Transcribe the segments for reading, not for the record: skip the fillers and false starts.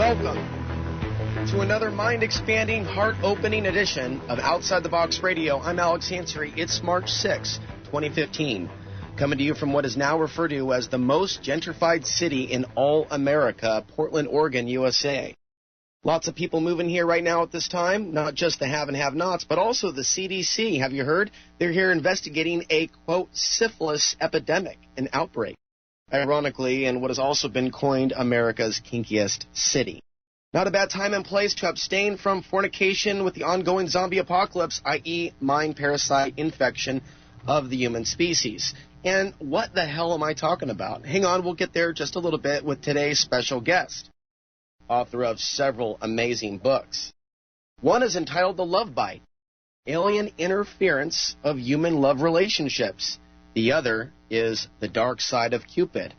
Welcome to another mind-expanding, heart-opening edition of Outside the Box Radio. I'm Alex Ansary. It's March 6, 2015. Coming to you from what is now referred to as the most gentrified city in all America, Portland, Oregon, USA. Lots of people moving here right now at this time, not just the have and have-nots, but also the CDC. Have you heard? They're here investigating a, quote, syphilis epidemic, an outbreak. Ironically, in what has also been coined America's kinkiest city. Not a bad time and place to abstain from fornication with the ongoing zombie apocalypse, i.e. mind parasite infection of the human species. And what the hell am I talking about? Hang on, we'll get there just a little bit with today's special guest, author of several amazing books. One is entitled The Love Bite, Alien Interference of Human Love Relationships. The other is The Dark Side of Cupid.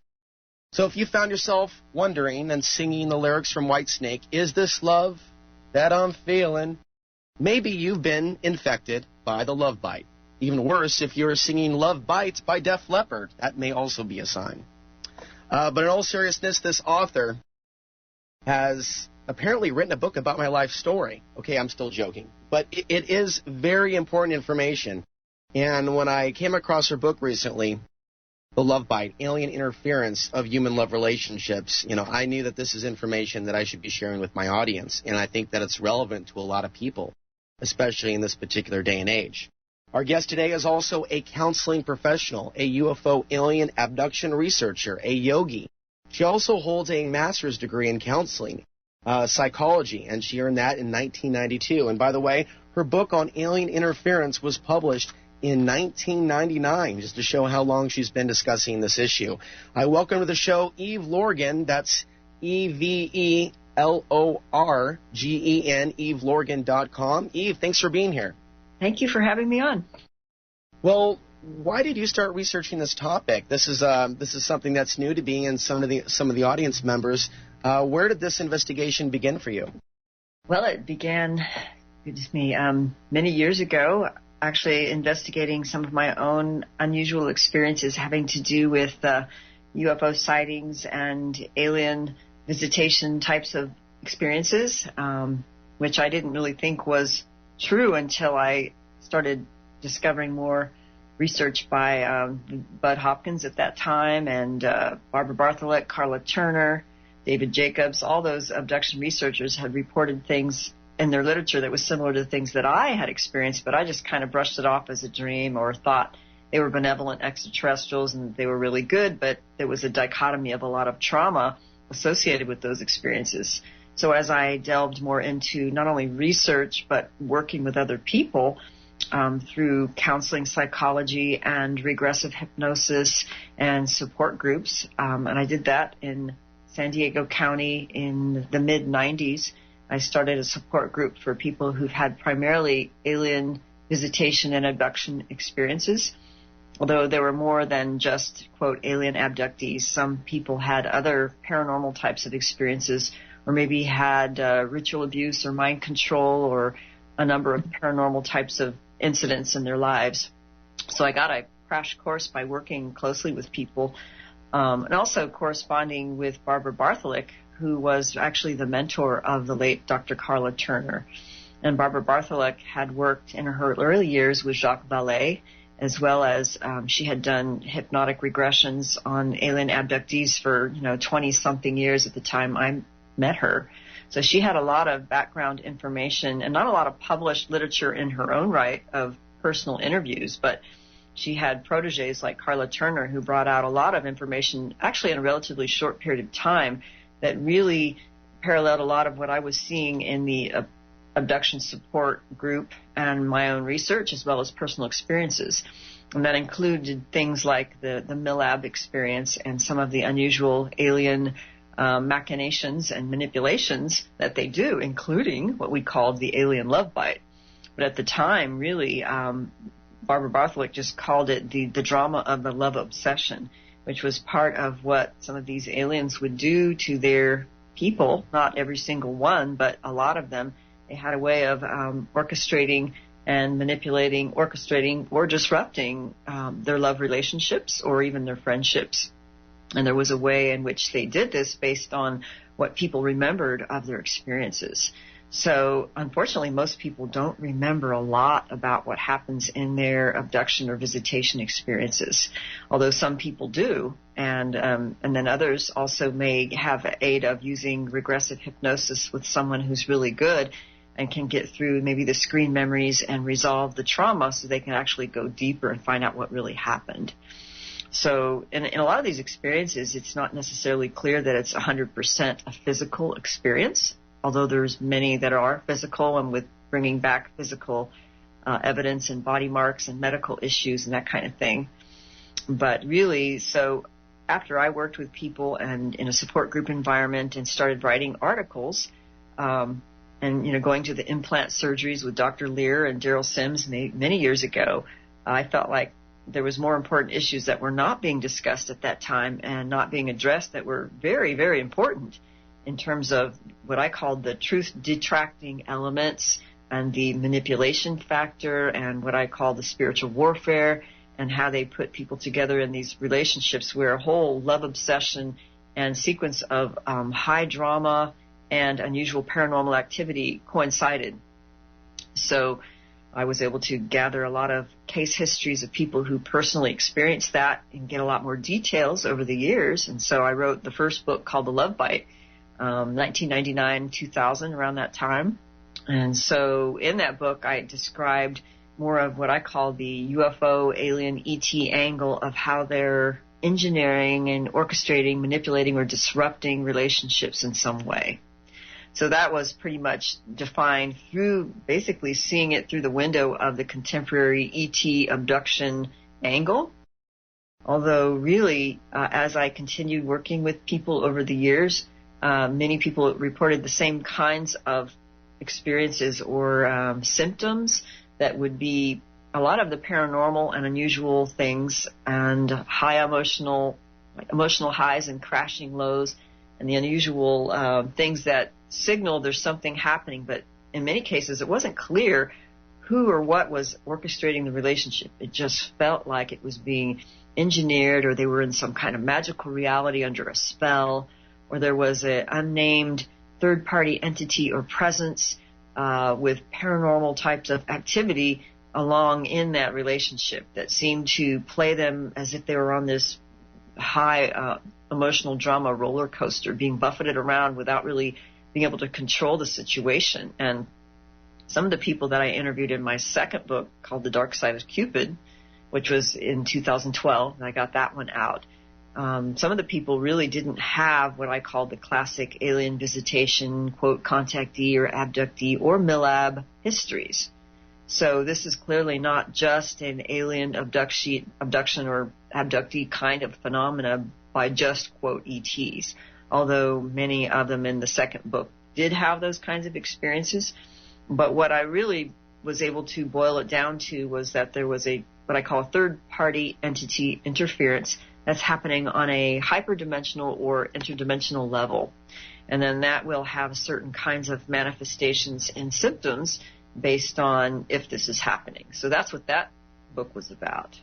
So if you found yourself wondering and singing the lyrics from Whitesnake, is this love that I'm feeling? Maybe you've been infected by the love bite. Even worse, if you're singing Love Bites by Def Leppard, that may also be a sign. But in all seriousness, this author has apparently written a book about my life story. Okay, I'm still joking. But it is very important information. And when I came across her book recently, The Love Bite, Alien Interference of Human Love Relationships, I knew that this is information that I should be sharing with my audience. And I think that it's relevant to a lot of people, especially in this particular day and age. Our guest today is also a counseling professional, a UFO alien abduction researcher, a yogi. She also holds a master's degree in counseling, psychology, and she earned that in 1992. And by the way, her book on alien interference was published in 1999, just to show how long she's been discussing this issue. I welcome to the show Eve Lorgen. That's EVELORGEN, EveLorgen.com. Eve, thanks for being here. Thank you for having me on. Well, why did you start researching this topic? This is something that's new to me and some of the audience members. Where did this investigation begin for you? Well, it began, many years ago, actually investigating some of my own unusual experiences having to do with UFO sightings and alien visitation types of experiences, which I didn't really think was true until I started discovering more research by Bud Hopkins at that time and Barbara Bartholek, Carla Turner, David Jacobs. All those abduction researchers had reported things in their literature that was similar to the things that I had experienced, but I just kind of brushed it off as a dream or thought they were benevolent extraterrestrials and they were really good, but there was a dichotomy of a lot of trauma associated with those experiences. So as I delved more into not only research, but working with other people through counseling, psychology, and regressive hypnosis and support groups, and I did that in San Diego County in the mid-'90s, I started a support group for people who've had primarily alien visitation and abduction experiences. Although there were more than just, quote, alien abductees. Some people had other paranormal types of experiences or maybe had ritual abuse or mind control or a number of paranormal types of incidents in their lives. So I got a crash course by working closely with people and also corresponding with Barbara Bartholek, who was actually the mentor of the late Dr. Carla Turner. And Barbara Bartholek had worked in her early years with Jacques Vallée, as well as she had done hypnotic regressions on alien abductees for 20-something years at the time I met her. So she had a lot of background information and not a lot of published literature in her own right of personal interviews, but she had proteges like Carla Turner who brought out a lot of information actually in a relatively short period of time that really paralleled a lot of what I was seeing in the abduction support group and my own research as well as personal experiences. And that included things like the MILAB experience and some of the unusual alien machinations and manipulations that they do, including what we called the alien love bite. But at the time, really, Barbara Bartholek just called it the drama of the love obsession, which was part of what some of these aliens would do to their people, not every single one, but a lot of them. They had a way of orchestrating and manipulating, orchestrating, or disrupting their love relationships or even their friendships. And there was a way in which they did this based on what people remembered of their experiences. So unfortunately, most people don't remember a lot about what happens in their abduction or visitation experiences, although some people do. And then others also may have aid of using regressive hypnosis with someone who's really good and can get through maybe the screen memories and resolve the trauma so they can actually go deeper and find out what really happened. So in a lot of these experiences, it's not necessarily clear that it's 100% a physical experience, although there's many that are physical and with bringing back physical evidence and body marks and medical issues and that kind of thing. But really, so after I worked with people and in a support group environment and started writing articles, and going to the implant surgeries with Dr. Lear and Daryl Sims many years ago, I felt like there was more important issues that were not being discussed at that time and not being addressed that were very, very important in terms of what I called the truth detracting elements and the manipulation factor and what I call the spiritual warfare and how they put people together in these relationships where a whole love obsession and sequence of high drama and unusual paranormal activity coincided. So I was able to gather a lot of case histories of people who personally experienced that and get a lot more details over the years. And so I wrote the first book called The Love Bite, 1999, 2000, around that time. And so in that book, I described more of what I call the UFO alien ET angle of how they're engineering and orchestrating, manipulating, or disrupting relationships in some way. So that was pretty much defined through basically seeing it through the window of the contemporary ET abduction angle. Although really, as I continued working with people over the years, many people reported the same kinds of experiences or symptoms that would be a lot of the paranormal and unusual things and high emotional highs and crashing lows and the unusual things that signal there's something happening, but in many cases it wasn't clear who or what was orchestrating the relationship. It just felt like it was being engineered, or they were in some kind of magical reality under a spell, or there was an unnamed third-party entity or presence with paranormal types of activity along in that relationship that seemed to play them as if they were on this high emotional drama roller coaster, being buffeted around without really being able to control the situation. And some of the people that I interviewed in my second book called The Dark Side of Cupid, which was in 2012, and I got that one out, some of the people really didn't have what I call the classic alien visitation, quote, contactee or abductee or MILAB histories. So this is clearly not just an alien abduction or abductee kind of phenomena by just, quote, ETs, although many of them in the second book did have those kinds of experiences. But what I really was able to boil it down to was that there was what I call a third-party entity interference that's happening on a hyperdimensional or interdimensional level. And then that will have certain kinds of manifestations and symptoms based on if this is happening. So that's what that book was about.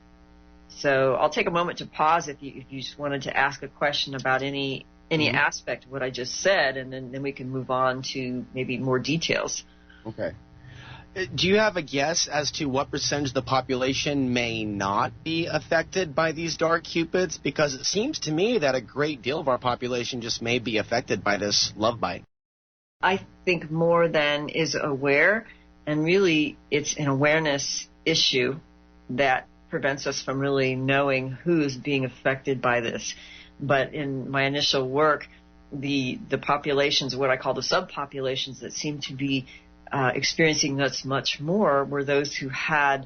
So I'll take a moment to pause if you just wanted to ask a question about any aspect of what I just said, and then we can move on to maybe more details. Okay. Do you have a guess as to what percentage of the population may not be affected by these dark cupids? Because it seems to me that a great deal of our population just may be affected by this love bite. I think more than is aware, and really it's an awareness issue that prevents us from really knowing who is being affected by this. But in my initial work, the populations, what I call the subpopulations that seem to be experiencing this much more, were those who had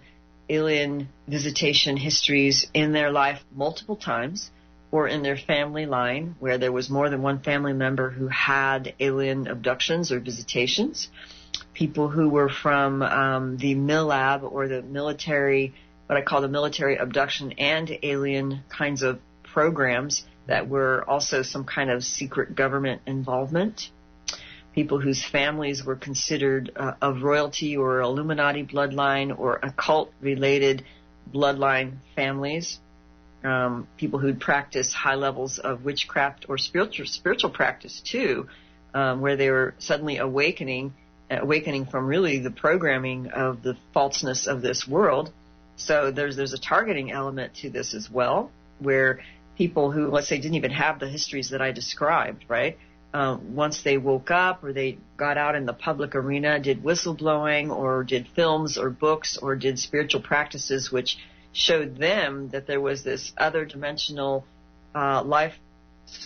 alien visitation histories in their life multiple times, or in their family line where there was more than one family member who had alien abductions or visitations. People who were from the MILAB or the military, what I call the military abduction and alien kinds of programs that were also some kind of secret government involvement. People whose families were considered of royalty or Illuminati bloodline or occult-related bloodline families. people who'd practice high levels of witchcraft or spiritual practice too, where they were suddenly awakening from really the programming of the falseness of this world. So there's a targeting element to this as well, where people who, let's say, didn't even have the histories that I described, right? Once they woke up or they got out in the public arena, did whistleblowing or did films or books or did spiritual practices which showed them that there was this other dimensional life,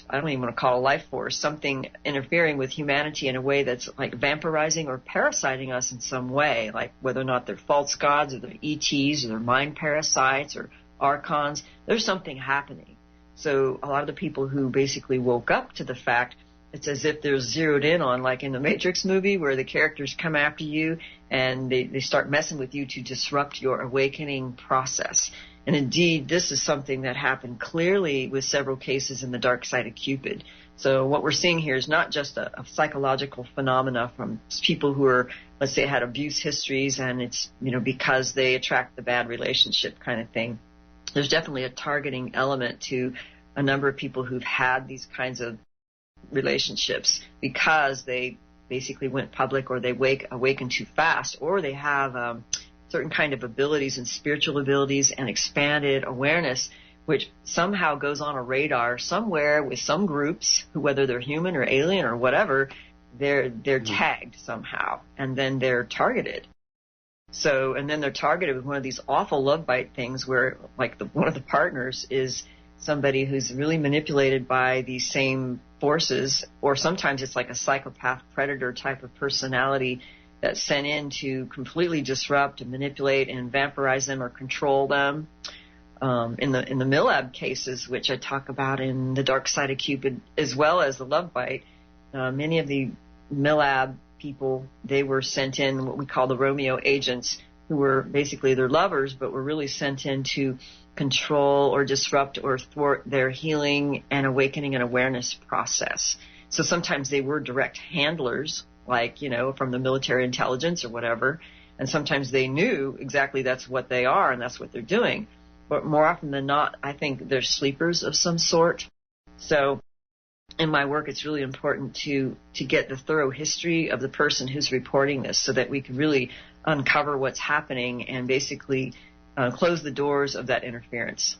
I don't even want to call it a life force, something interfering with humanity in a way that's like vampirizing or parasiting us in some way, like whether or not they're false gods or they're ETs or they're mind parasites or Archons, there's something happening. So a lot of the people who basically woke up to the fact, it's as if they're zeroed in on, like in the Matrix movie, where the characters come after you and they start messing with you to disrupt your awakening process. And indeed, this is something that happened clearly with several cases in the dark side of Cupid. So what we're seeing here is not just a psychological phenomena from people who are, let's say, had abuse histories and it's, because they attract the bad relationship kind of thing. There's definitely a targeting element to a number of people who've had these kinds of relationships because they basically went public or they awakened too fast, or they have certain kind of abilities and spiritual abilities and expanded awareness, which somehow goes on a radar somewhere with some groups who, whether they're human or alien or whatever, they're tagged somehow, and then they're targeted. So, and then they're targeted with one of these awful love bite things where, like, one of the partners is somebody who's really manipulated by these same forces, or sometimes it's like a psychopath predator type of personality that's sent in to completely disrupt and manipulate and vampirize them or control them. In the Milab cases, which I talk about in The Dark Side of Cupid, as well as the love bite, many of the Milab people, they were sent in what we call the Romeo Agents, who were basically their lovers, but were really sent in to control or disrupt or thwart their healing and awakening and awareness process. So sometimes they were direct handlers, like, from the military intelligence or whatever, and sometimes they knew exactly that's what they are and that's what they're doing. But more often than not, I think they're sleepers of some sort. So in my work, it's really important to get the thorough history of the person who's reporting this so that we can really uncover what's happening and basically close the doors of that interference.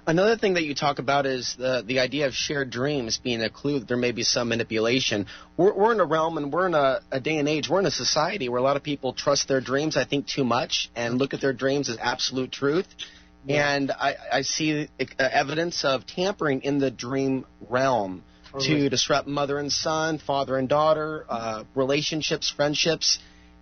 Another thing that you talk about is the idea of shared dreams being a clue that there may be some manipulation. We're in a realm and we're in a day and age, we're in a society where a lot of people trust their dreams, I think, too much and look at their dreams as absolute truth. Yeah. And I see evidence of tampering in the dream realm to disrupt mother and son, father and daughter, relationships, friendships.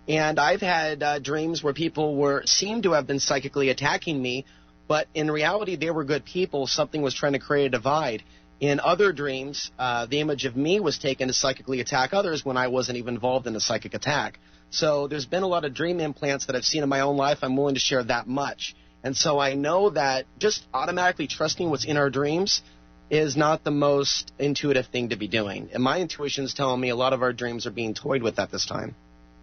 And I've had dreams where people seemed to have been psychically attacking me, but in reality, they were good people. Something was trying to create a divide. In other dreams, the image of me was taken to psychically attack others when I wasn't even involved in a psychic attack. So there's been a lot of dream implants that I've seen in my own life. I'm willing to share that much. And so I know that just automatically trusting what's in our dreams is not the most intuitive thing to be doing. And my intuition's telling me a lot of our dreams are being toyed with at this time.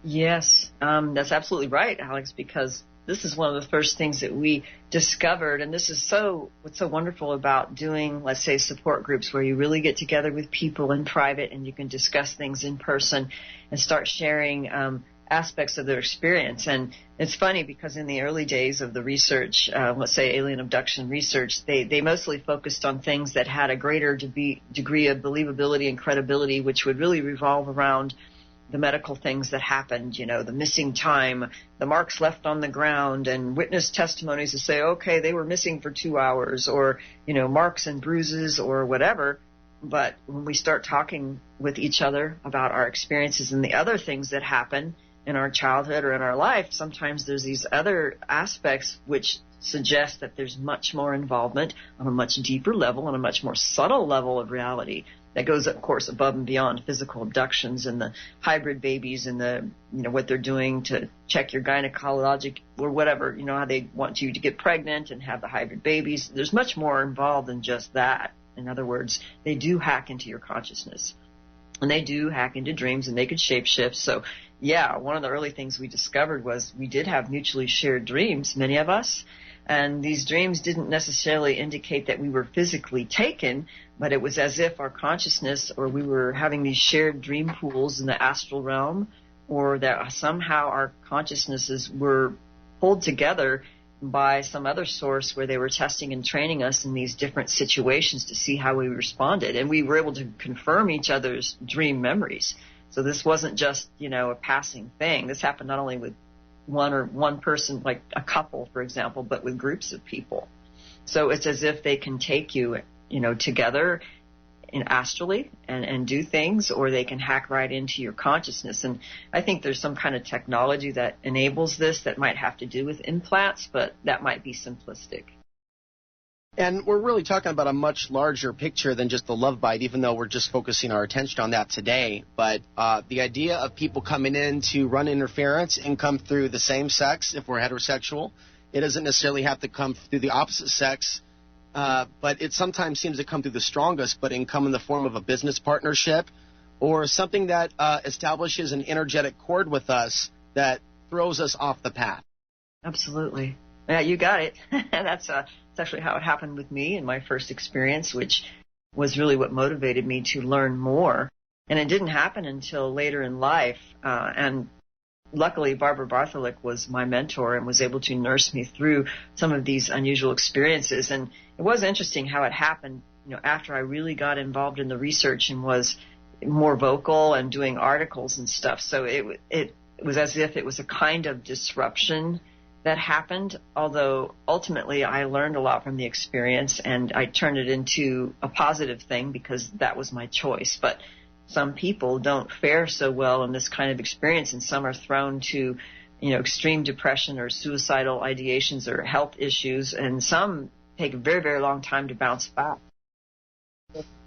Yes, that's absolutely right, Alex, because this is one of the first things that we discovered, and this is what's so wonderful about doing, let's say, support groups where you really get together with people in private and you can discuss things in person and start sharing aspects of their experience. And it's funny because in the early days of the research, let's say alien abduction research, they mostly focused on things that had a greater degree of believability and credibility, which would really revolve around the medical things that happened, the missing time, the marks left on the ground, and witness testimonies to say, okay, they were missing for 2 hours, or, marks and bruises or whatever. But when we start talking with each other about our experiences and the other things that happen in our childhood or in our life, sometimes there's these other aspects which suggest that there's much more involvement on a much deeper level, on a much more subtle level of reality that goes, of course, above and beyond physical abductions and the hybrid babies and the, what they're doing to check your gynecologic or whatever, how they want you to get pregnant and have the hybrid babies. There's much more involved than just that. In other words, they do hack into your consciousness. And they do hack into dreams, and they could shapeshift. So, yeah, one of the early things we discovered was we did have mutually shared dreams, many of us. And these dreams didn't necessarily indicate that we were physically taken, but it was as if our consciousness, or we were having these shared dream pools in the astral realm, or that somehow our consciousnesses were pulled together by some other source where they were testing and training us in these different situations to see how we responded. And we were able to confirm each other's dream memories. So this wasn't just, a passing thing. This happened not only with one person, like a couple, for example, but with groups of people. So it's as if they can take you, together astrally and do things, or they can hack right into your consciousness. And I think there's some kind of technology that enables this that might have to do with implants, but that might be simplistic. And we're really talking about a much larger picture than just the love bite, even though we're just focusing our attention on that today. But the idea of people coming in to run interference and come through the same sex, if we're heterosexual, it doesn't necessarily have to come through the opposite sex, but it sometimes seems to come through the strongest, but it can come in the form of a business partnership or something that establishes an energetic cord with us that throws us off the path. Absolutely. Yeah, you got it. That's actually how it happened with me in my first experience, which was really what motivated me to learn more. And it didn't happen until later in life. And luckily, Barbara Bartholick was my mentor and was able to nurse me through some of these unusual experiences. And it was interesting how it happened, after I really got involved in the research and was more vocal and doing articles and stuff. So it was as if it was a kind of disruption that happened, although ultimately I learned a lot from the experience and I turned it into a positive thing because that was my choice. But some people don't fare so well in this kind of experience, and some are thrown to, extreme depression or suicidal ideations or health issues, and some take a very, very long time to bounce back.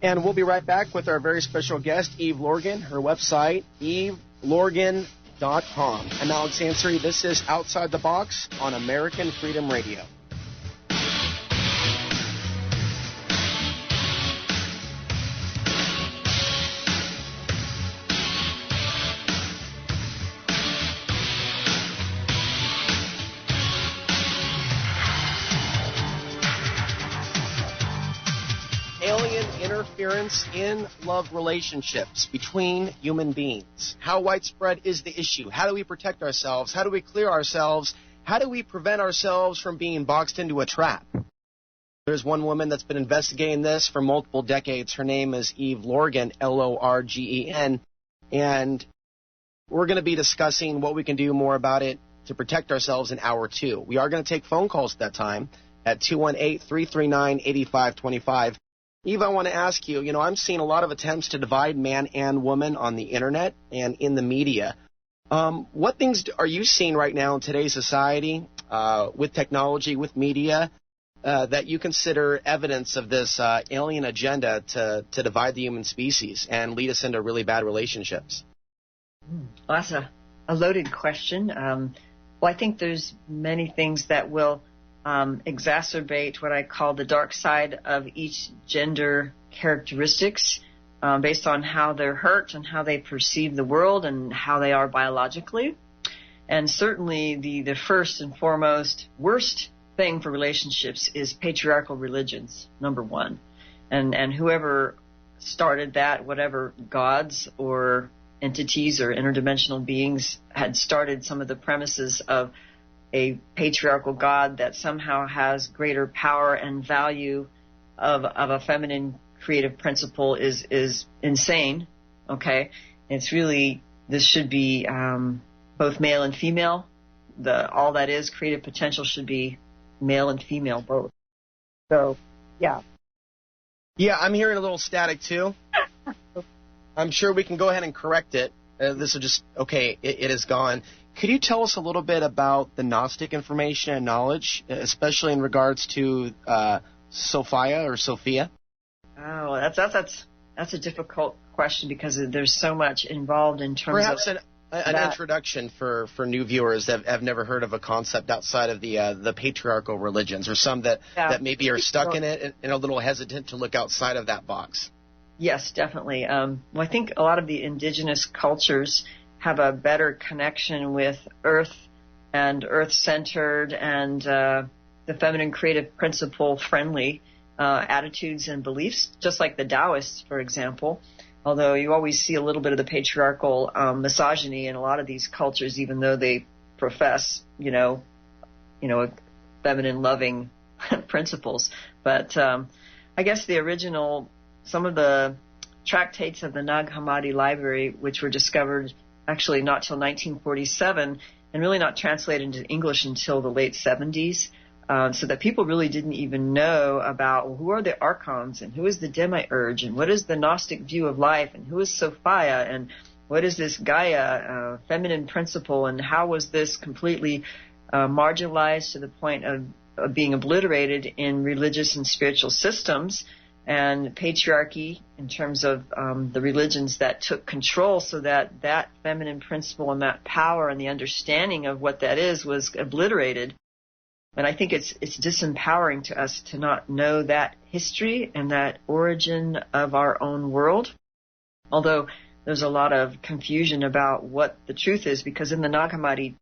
And we'll be right back with our very special guest, Eve Lorgen. Her website, evelorgen.com. I'm Alex Ansary. This is Outside the Box on American Freedom Radio. Interference in love relationships between human beings. How widespread is the issue? How do we protect ourselves? How do we clear ourselves? How do we prevent ourselves from being boxed into a trap? There's one woman that's been investigating this for multiple decades. Her name is Eve Lorgen, Lorgen, and we're going to be discussing what we can do more about it to protect ourselves in hour 2. We are going to take phone calls at that time at 218-339-8525. Eve, I want to ask you, I'm seeing a lot of attempts to divide man and woman on the internet and in the media. What things are you seeing right now in today's society with technology, with media, that you consider evidence of this alien agenda to divide the human species and lead us into really bad relationships? Well, that's a loaded question. Well, I think there's many things that will exacerbate what I call the dark side of each gender characteristics based on how they're hurt and how they perceive the world and how they are biologically. And certainly the first and foremost worst thing for relationships is patriarchal religions, number one. And whoever started that, whatever gods or entities or interdimensional beings had started some of the premises of a patriarchal God that somehow has greater power and value of a feminine creative principle is insane. Okay, it's really, this should be both male and female. All that is creative potential should be male and female both. So, yeah. Yeah, I'm hearing a little static too. I'm sure we can go ahead and correct it. This will just, okay, it is gone. Could you tell us a little bit about the Gnostic information and knowledge, especially in regards to Sophia or Sophia? Oh, that's a difficult question because there's so much involved in terms of... Perhaps an introduction for new viewers that have never heard of a concept outside of the patriarchal religions, or some that maybe are stuck in it and a little hesitant to look outside of that box. Yes, definitely. Well, I think a lot of the indigenous cultures have a better connection with Earth and Earth-centered and the feminine creative principle friendly attitudes and beliefs, just like the Taoists, for example. Although you always see a little bit of the patriarchal misogyny in a lot of these cultures, even though they profess, feminine loving principles. But I guess some of the tractates of the Nag Hammadi Library, which were discovered actually not till 1947 and really not translated into English until the late 70s, so that people really didn't even know about who are the Archons and who is the Demiurge and what is the Gnostic view of life and who is Sophia and what is this Gaia feminine principle and how was this completely marginalized to the point of being obliterated in religious and spiritual systems and patriarchy in terms of the religions that took control, so that feminine principle and that power and the understanding of what that is was obliterated. And I think it's disempowering to us to not know that history and that origin of our own world. Although there's a lot of confusion about what the truth is, because in the Nag Hammadi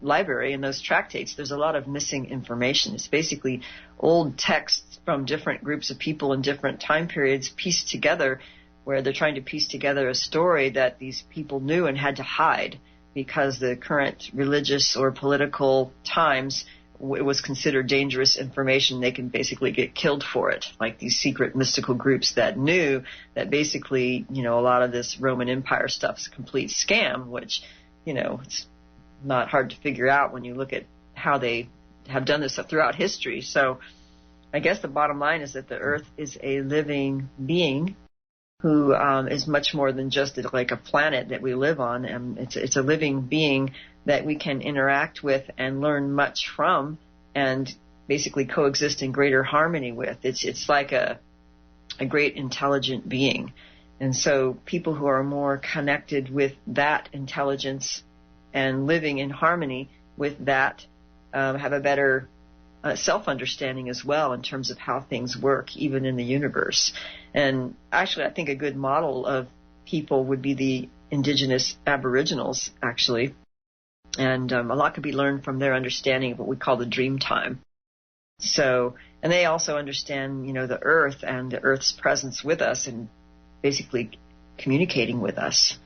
Library, in those tractates, there's a lot of missing information. It's basically old texts from different groups of people in different time periods pieced together, where they're trying to piece together a story that these people knew and had to hide because the current religious or political times, it was considered dangerous information. They can basically get killed for it, like these secret mystical groups that knew that basically, a lot of this Roman Empire stuff is a complete scam, which, it's not hard to figure out when you look at how they have done this throughout history. So I guess the bottom line is that the Earth is a living being who is much more than just like a planet that we live on. And it's a living being that we can interact with and learn much from and basically coexist in greater harmony with. It's like a great intelligent being. And so people who are more connected with that intelligence and living in harmony with that have a better self-understanding as well in terms of how things work, even in the universe. And actually, I think a good model of people would be the indigenous aboriginals, actually. And a lot could be learned from their understanding of what we call the dream time. So, and they also understand, the Earth and the Earth's presence with us and basically communicating with us.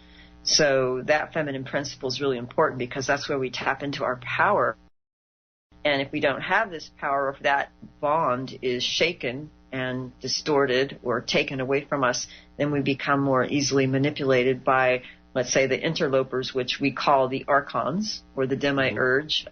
So that feminine principle is really important because that's where we tap into our power. And if we don't have this power, if that bond is shaken and distorted or taken away from us, then we become more easily manipulated by, let's say, the interlopers, which we call the Archons or the Demiurge.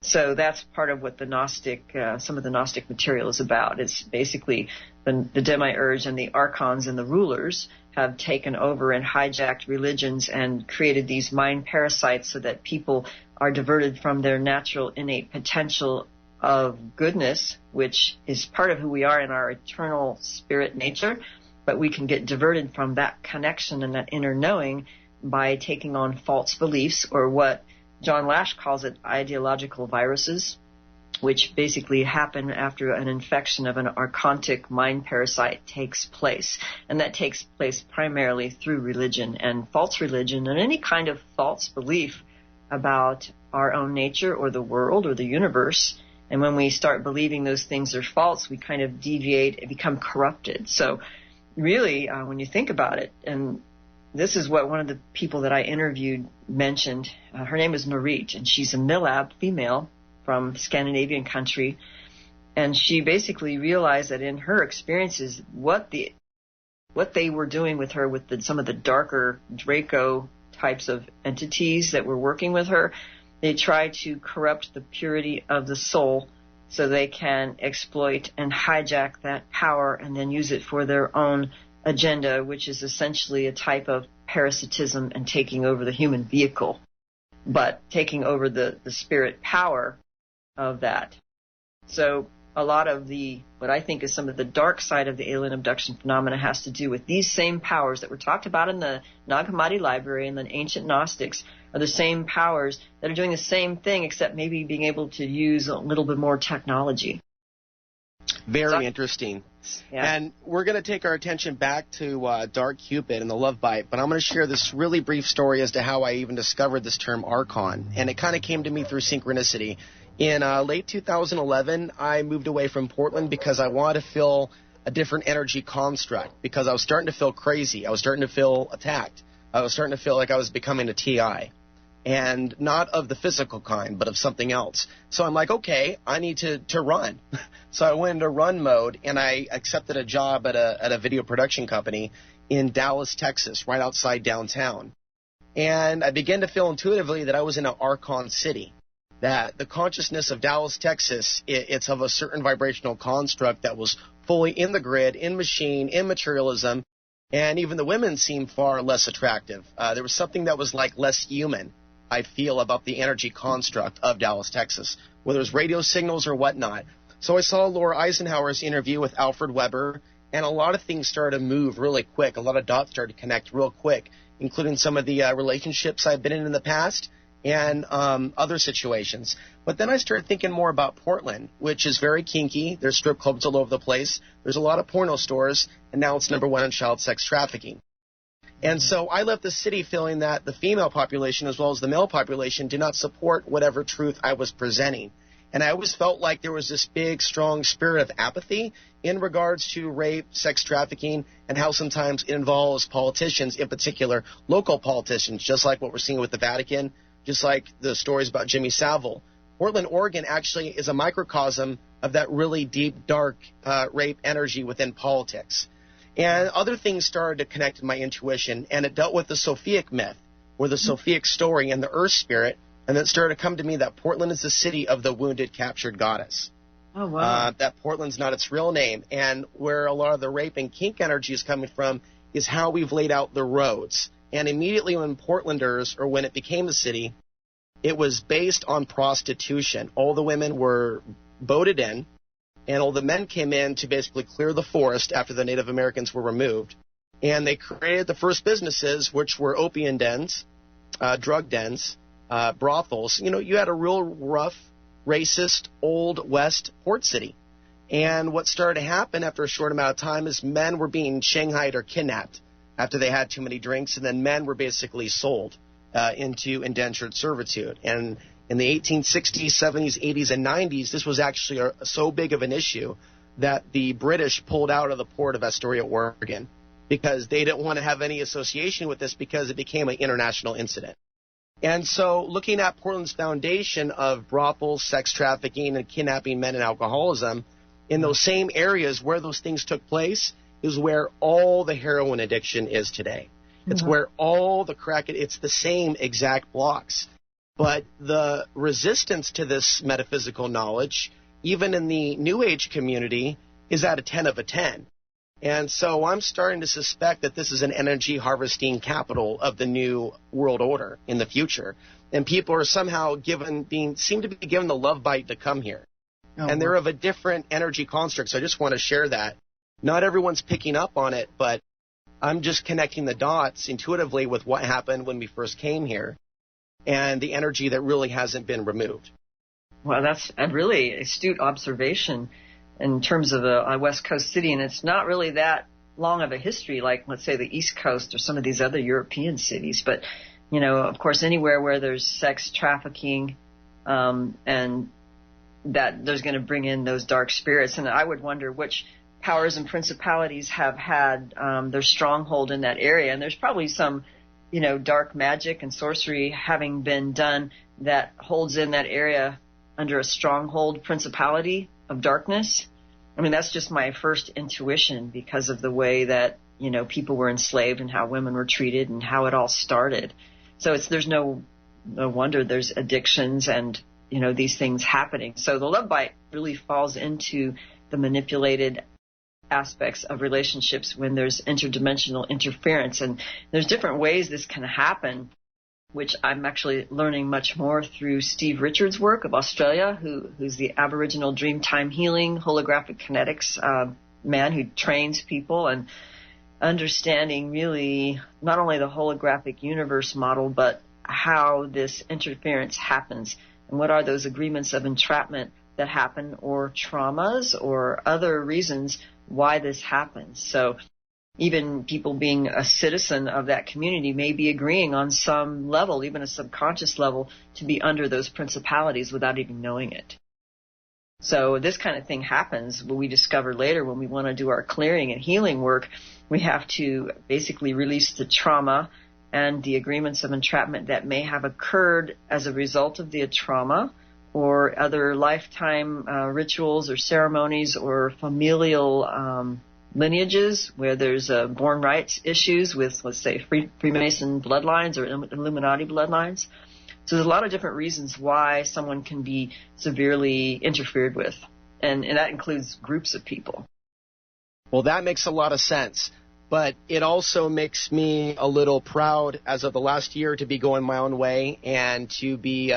So that's part of what the Gnostic, some of the Gnostic material is about. It's basically the Demiurge and the Archons and the rulers have taken over and hijacked religions and created these mind parasites so that people are diverted from their natural innate potential of goodness, which is part of who we are in our eternal spirit nature. But we can get diverted from that connection and that inner knowing by taking on false beliefs, or what John Lash calls it, ideological viruses, which basically happen after an infection of an archontic mind parasite takes place. And that takes place primarily through religion and false religion and any kind of false belief about our own nature or the world or the universe. And when we start believing those things are false, we kind of deviate and become corrupted. So really, when you think about it, and this is what one of the people that I interviewed mentioned. Her name is Norit, and she's a Milab female from Scandinavian country. And she basically realized that in her experiences, what they were doing with her with some of the darker Draco types of entities that were working with her, they try to corrupt the purity of the soul so they can exploit and hijack that power and then use it for their own agenda, which is essentially a type of parasitism and taking over the human vehicle, but taking over the spirit power of that. So a lot of what I think is some of the dark side of the alien abduction phenomena has to do with these same powers that were talked about in the Nag Hammadi Library and the ancient Gnostics are the same powers that are doing the same thing, except maybe being able to use a little bit more technology. Very interesting. Yeah. And we're going to take our attention back to Dark Cupid and the Love Bite, but I'm going to share this really brief story as to how I even discovered this term Archon. And it kind of came to me through synchronicity. In late 2011, I moved away from Portland because I wanted to feel a different energy construct, because I was starting to feel crazy. I was starting to feel attacked. I was starting to feel like I was becoming a TI, and not of the physical kind, but of something else. So I'm like, okay, I need to run. So I went into run mode, and I accepted a job at a video production company in Dallas, Texas, right outside downtown. And I began to feel intuitively that I was in an Archon city, that the consciousness of Dallas, Texas, it's of a certain vibrational construct that was fully in the grid, in machine, in materialism, and even the women seemed far less attractive. There was something that was like less human, I feel, about the energy construct of Dallas, Texas, whether it was radio signals or whatnot. So I saw Laura Eisenhower's interview with Alfred Weber, and a lot of things started to move really quick. A lot of dots started to connect real quick, including some of the relationships I've been in the past and other situations. But then I started thinking more about Portland, which is very kinky. There's strip clubs all over the place. There's a lot of porno stores, and now it's #1 in child sex trafficking. And so I left the city feeling that the female population as well as the male population did not support whatever truth I was presenting. And I always felt like there was this big, strong spirit of apathy in regards to rape, sex trafficking, and how sometimes it involves politicians, in particular local politicians, just like what we're seeing with the Vatican, just like the stories about Jimmy Savile. Portland, Oregon actually is a microcosm of that really deep, dark rape energy within politics. And other things started to connect in my intuition, and it dealt with the Sophic myth, or the Sophic story and the earth spirit, and it started to come to me that Portland is the city of the wounded, captured goddess. Oh, wow. That Portland's not its real name, and where a lot of the rape and kink energy is coming from is how we've laid out the roads. And immediately when Portlanders, or when it became a city, it was based on prostitution. All the women were voted in, and all the men came in to basically clear the forest after the Native Americans were removed. And they created the first businesses, which were opium dens, drug dens, brothels. You know, you had a real rough, racist, old West port city. And what started to happen after a short amount of time is men were being shanghaied or kidnapped after they had too many drinks, and then men were basically sold into indentured servitude. And in the 1860s, 70s, 80s, and 90s, this was actually so big of an issue that the British pulled out of the port of Astoria, Oregon, because they didn't want to have any association with this because it became an international incident. And so looking at Portland's foundation of brothels, sex trafficking, and kidnapping men and alcoholism, in those same areas where those things took place is where all the heroin addiction is today. It's where all the crack, it's the same exact blocks. But the resistance to this metaphysical knowledge, even in the New Age community, is at a 10 of a 10. And so I'm starting to suspect that this is an energy harvesting capital of the new world order in the future. And people are somehow seem to be given the love bite to come here. And they're of a different energy construct. So I just want to share that. Not everyone's picking up on it, but I'm just connecting the dots intuitively with what happened when we first came here and the energy that really hasn't been removed. Well, that's a really astute observation in terms of a West Coast city, and it's not really that long of a history like, let's say, the East Coast or some of these other European cities. But, you know, of course, anywhere where there's sex trafficking and that there's going to bring in those dark spirits. And I would wonder which powers and principalities have had their stronghold in that area. And there's probably some, you know, dark magic and sorcery having been done that holds in that area under a stronghold principality of darkness. I mean, that's just my first intuition because of the way that, you know, people were enslaved and how women were treated and how it all started. So there's no wonder there's addictions and, you know, these things happening. So the love bite really falls into the manipulated aspects of relationships when there's interdimensional interference. And there's different ways this can happen, which I'm actually learning much more through Steve Richards' work of Australia, who's the Aboriginal Dreamtime Healing Holographic Kinetics man who trains people, and understanding really not only the holographic universe model, but how this interference happens and what are those agreements of entrapment that happen, or traumas or other reasons why this happens. So even people being a citizen of that community may be agreeing on some level, even a subconscious level, to be under those principalities without even knowing it. So this kind of thing happens when we discover later when we want to do our clearing and healing work. We have to basically release the trauma and the agreements of entrapment that may have occurred as a result of the trauma, or other lifetime rituals or ceremonies or familial lineages where there's born rights issues with, let's say, Freemason bloodlines or Illuminati bloodlines. So there's a lot of different reasons why someone can be severely interfered with, and that includes groups of people. Well, that makes a lot of sense, but it also makes me a little proud as of the last year to be going my own way and to be,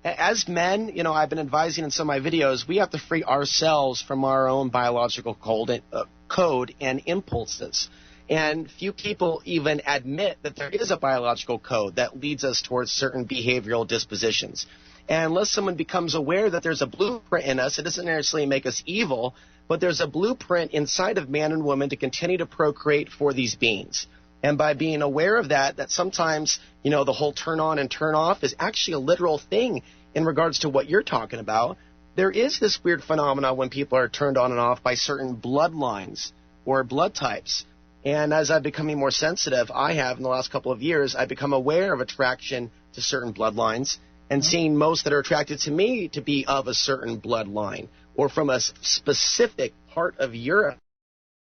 as men, you know, I've been advising in some of my videos, we have to free ourselves from our own biological code and impulses. And few people even admit that there is a biological code that leads us towards certain behavioral dispositions. And unless someone becomes aware that there's a blueprint in us, it doesn't necessarily make us evil, but there's a blueprint inside of man and woman to continue to procreate for these beings. And by being aware of that, that sometimes, you know, the whole turn on and turn off is actually a literal thing in regards to what you're talking about. There is this weird phenomena when people are turned on and off by certain bloodlines or blood types. And as I'm becoming more sensitive, I have in the last couple of years, I've become aware of attraction to certain bloodlines and seeing most that are attracted to me to be of a certain bloodline or from a specific part of Europe.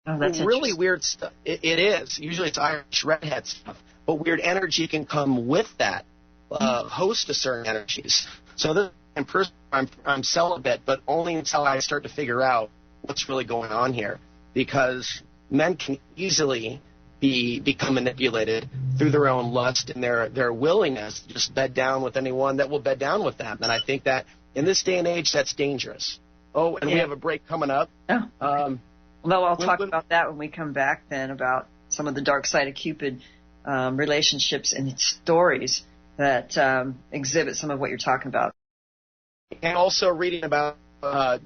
Oh, that's really weird stuff. It is. Usually it's Irish redhead stuff, but weird energy can come with that, host to certain energies. So this, in person, I'm celibate, but only until I start to figure out what's really going on here, because men can easily become manipulated through their own lust and their willingness to just bed down with anyone that will bed down with them. And I think that in this day and age, that's dangerous. Oh, and we have a break coming up. Oh. Well, I'll talk about that when we come back then, about some of the dark side of Cupid relationships and stories that exhibit some of what you're talking about. And also reading about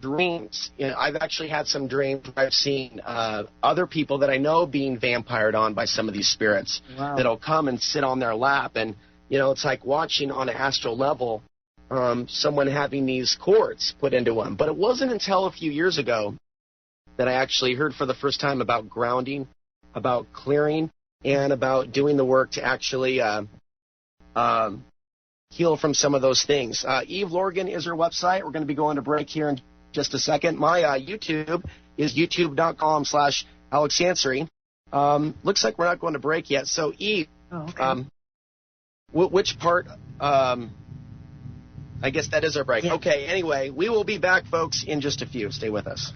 dreams. You know, I've actually had some dreams where I've seen other people that I know being vampired on by some of these spirits. Wow. That'll come and sit on their lap. And, you know, it's like watching on an astral level someone having these cords put into them. But it wasn't until a few years ago that I actually heard for the first time about grounding, about clearing, and about doing the work to actually heal from some of those things. Eve Lorgen is her website. We're going to be going to break here in just a second. My YouTube is youtube.com/Alex Ansary. Looks like we're not going to break yet. So, Eve, which part? I guess that is our break. Yeah. Okay, anyway, we will be back, folks, in just a few. Stay with us.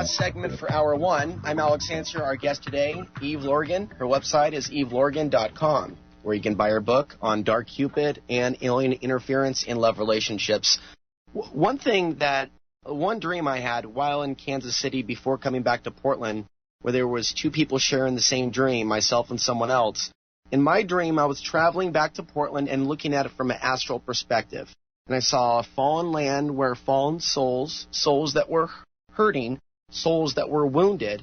Segment for hour one. I'm Alex Ansary. Our guest today, Eve Lorgen. Her website is evelorgen.com, where you can buy her book on dark Cupid and alien interference in love relationships. One dream I had while in Kansas City before coming back to Portland, where there was two people sharing the same dream, myself and someone else. In my dream, I was traveling back to Portland and looking at it from an astral perspective. And I saw a fallen land where fallen souls that were hurting, souls that were wounded,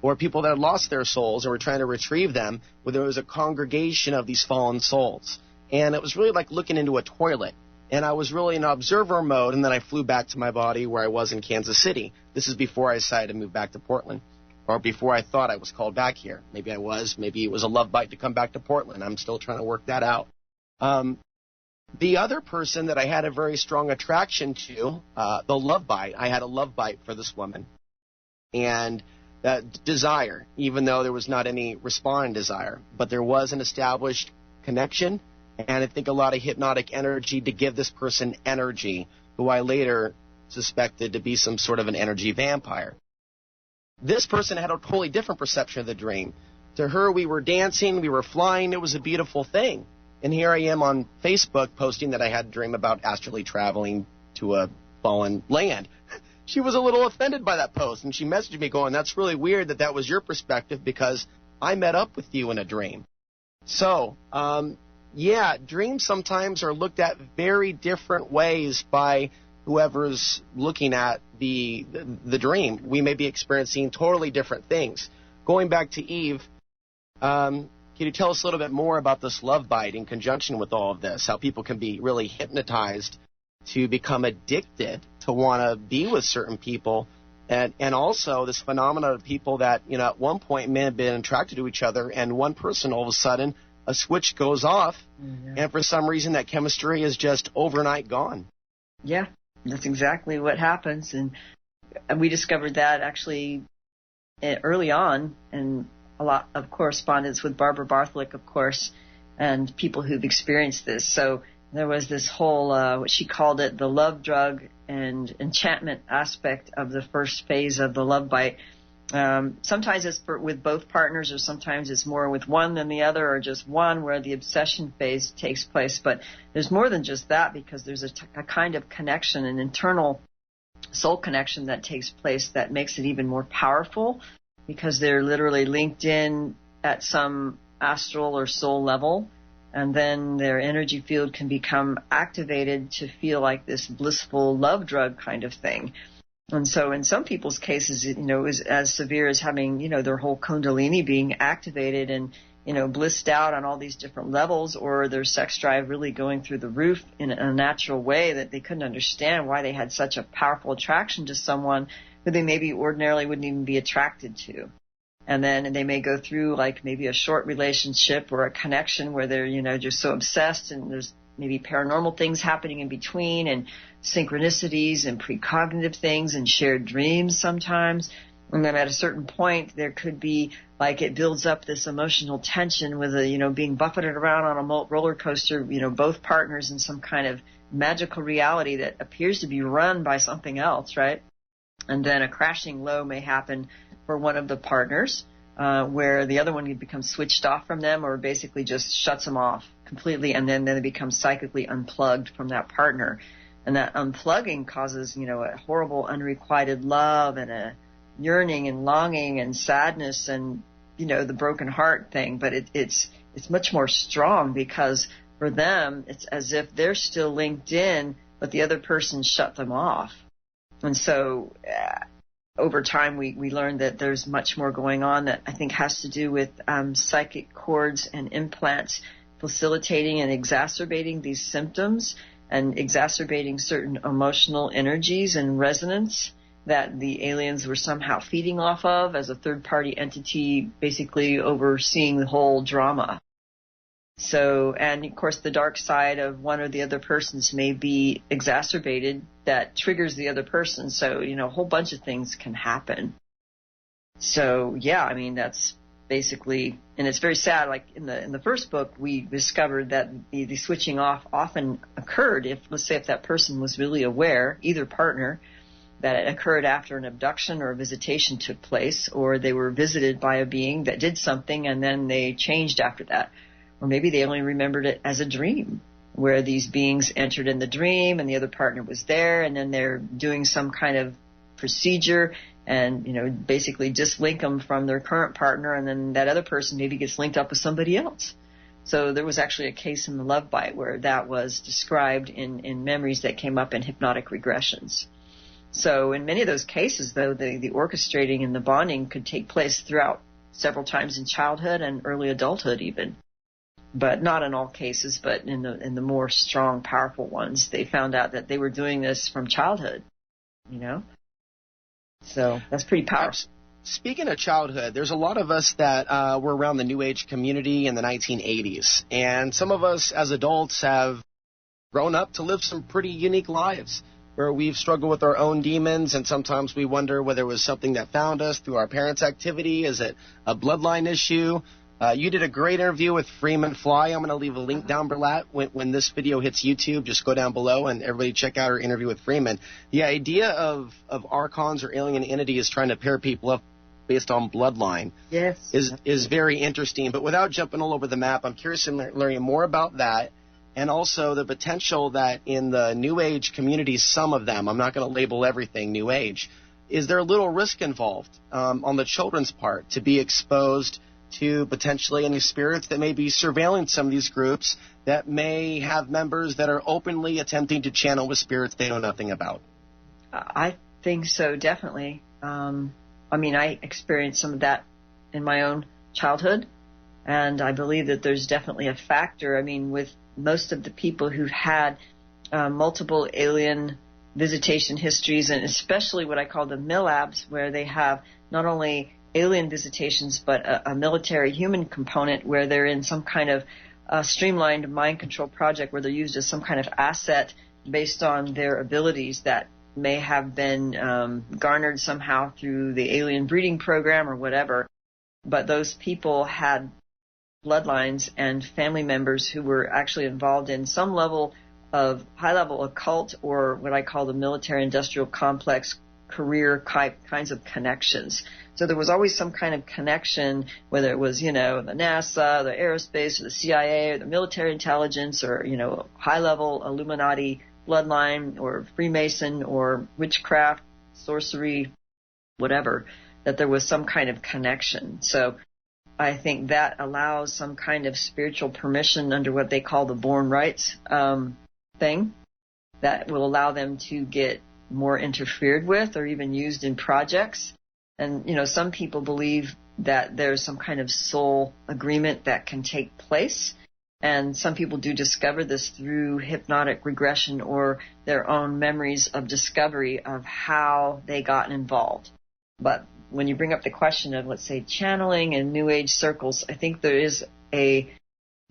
or people that had lost their souls and were trying to retrieve them, where there was a congregation of these fallen souls. And it was really like looking into a toilet. And I was really in observer mode, and then I flew back to my body where I was in Kansas City. This is before I decided to move back to Portland, or before I thought I was called back here. Maybe I was. Maybe it was a love bite to come back to Portland. I'm still trying to work that out. The other person that I had a very strong attraction to, the love bite, I had a love bite for this woman. And that desire, even though there was not any responding desire, but there was an established connection and I think a lot of hypnotic energy to give this person energy, who I later suspected to be some sort of an energy vampire. This person had a totally different perception of the dream. To her, we were dancing, we were flying, it was a beautiful thing. And here I am on Facebook posting that I had a dream about astrally traveling to a fallen land. She was a little offended by that post, and she messaged me going, that's really weird that that was your perspective because I met up with you in a dream. So, yeah, dreams sometimes are looked at very different ways by whoever's looking at the dream. We may be experiencing totally different things. Going back to Eve, can you tell us a little bit more about this love bite in conjunction with all of this, how people can be really hypnotized to become addicted to want to be with certain people, and also this phenomenon of people that, you know, at one point may have been attracted to each other, and one person all of a sudden a switch goes off, and for some reason that chemistry is just overnight gone. Yeah, that's exactly what happens, and we discovered that actually early on, and a lot of correspondence with Barbara Bartholick, of course, and people who've experienced this. So there was this whole, what she called it, the love drug and enchantment aspect of the first phase of the love bite. Sometimes it's with both partners, or sometimes it's more with one than the other, or just one where the obsession phase takes place. But there's more than just that, because there's a kind of connection, an internal soul connection that takes place that makes it even more powerful, because they're literally linked in at some astral or soul level, and then their energy field can become activated to feel like this blissful love drug kind of thing. And so in some people's cases, you know, it was as severe as having, you know, their whole kundalini being activated and, you know, blissed out on all these different levels, or their sex drive really going through the roof in a natural way that they couldn't understand why they had such a powerful attraction to someone who they maybe ordinarily wouldn't even be attracted to. And then they may go through like maybe a short relationship or a connection where they're, you know, just so obsessed, and there's maybe paranormal things happening in between, and synchronicities and precognitive things and shared dreams sometimes. And then at a certain point, there could be like it builds up this emotional tension with a, you know, being buffeted around on a roller coaster, you know, both partners in some kind of magical reality that appears to be run by something else, right? And then a crashing low may happen for one of the partners, where the other one becomes switched off from them, or basically just shuts them off completely, and then they become psychically unplugged from that partner. And that unplugging causes, you know, a horrible unrequited love and a yearning and longing and sadness and, you know, the broken heart thing. But it's much more strong, because for them it's as if they're still linked in, but the other person shut them off. And so over time we learned that there's much more going on that I think has to do with psychic cords and implants facilitating and exacerbating these symptoms, and exacerbating certain emotional energies and resonance that the aliens were somehow feeding off of as a third-party entity, basically overseeing the whole drama. So, and of course the dark side of one or the other persons may be exacerbated that triggers the other person. So, you know, a whole bunch of things can happen. So, yeah, I mean, that's basically, and it's very sad. Like in the first book, we discovered that the switching off often occurred if, let's say, if that person was really aware, either partner, that it occurred after an abduction or a visitation took place, or they were visited by a being that did something and then they changed after that. Or maybe they only remembered it as a dream, where these beings entered in the dream and the other partner was there, and then they're doing some kind of procedure and, you know, basically dislink them from their current partner, and then that other person maybe gets linked up with somebody else. So there was actually a case in the Love Bite where that was described in memories that came up in hypnotic regressions. So in many of those cases, though, the orchestrating and the bonding could take place throughout several times in childhood and early adulthood even. But not in all cases, but in the more strong, powerful ones, they found out that they were doing this from childhood, you know? So that's pretty powerful. Speaking of childhood, there's a lot of us that were around the New Age community in the 1980s. And some of us as adults have grown up to live some pretty unique lives where we've struggled with our own demons, and sometimes we wonder whether it was something that found us through our parents' activity. Is it a bloodline issue? You did a great interview with Freeman Fly. I'm going to leave a link down below when this video hits YouTube. Just go down below and everybody check out our interview with Freeman. The idea of archons or alien entities trying to pair people up based on bloodline is very interesting. But without jumping all over the map, I'm curious in learning more about that, and also the potential that in the New Age communities, some of them, I'm not going to label everything New Age, is there a little risk involved on the children's part to be exposed to potentially any spirits that may be surveilling some of these groups that may have members that are openly attempting to channel with spirits they know nothing about? I think so, definitely. I experienced some of that in my own childhood, and I believe that there's definitely a factor. I mean, with most of the people who've had multiple alien visitation histories, and especially what I call the MILABs, where they have not only alien visitations, but a military human component where they're in some kind of streamlined mind control project where they're used as some kind of asset based on their abilities that may have been garnered somehow through the alien breeding program or whatever. But those people had bloodlines and family members who were actually involved in some level of high-level occult, or what I call the military-industrial complex career kinds of connections. So there was always some kind of connection, whether it was, the NASA, the aerospace, or the CIA, or the military intelligence, or, high-level Illuminati bloodline, or Freemason, or witchcraft, sorcery, whatever, that there was some kind of connection. So I think that allows some kind of spiritual permission under what they call the born rights thing that will allow them to get more interfered with or even used in projects. And, some people believe that there's some kind of soul agreement that can take place. And some people do discover this through hypnotic regression or their own memories of discovery of how they got involved. But when you bring up the question of, let's say, channeling in New Age circles, I think there is a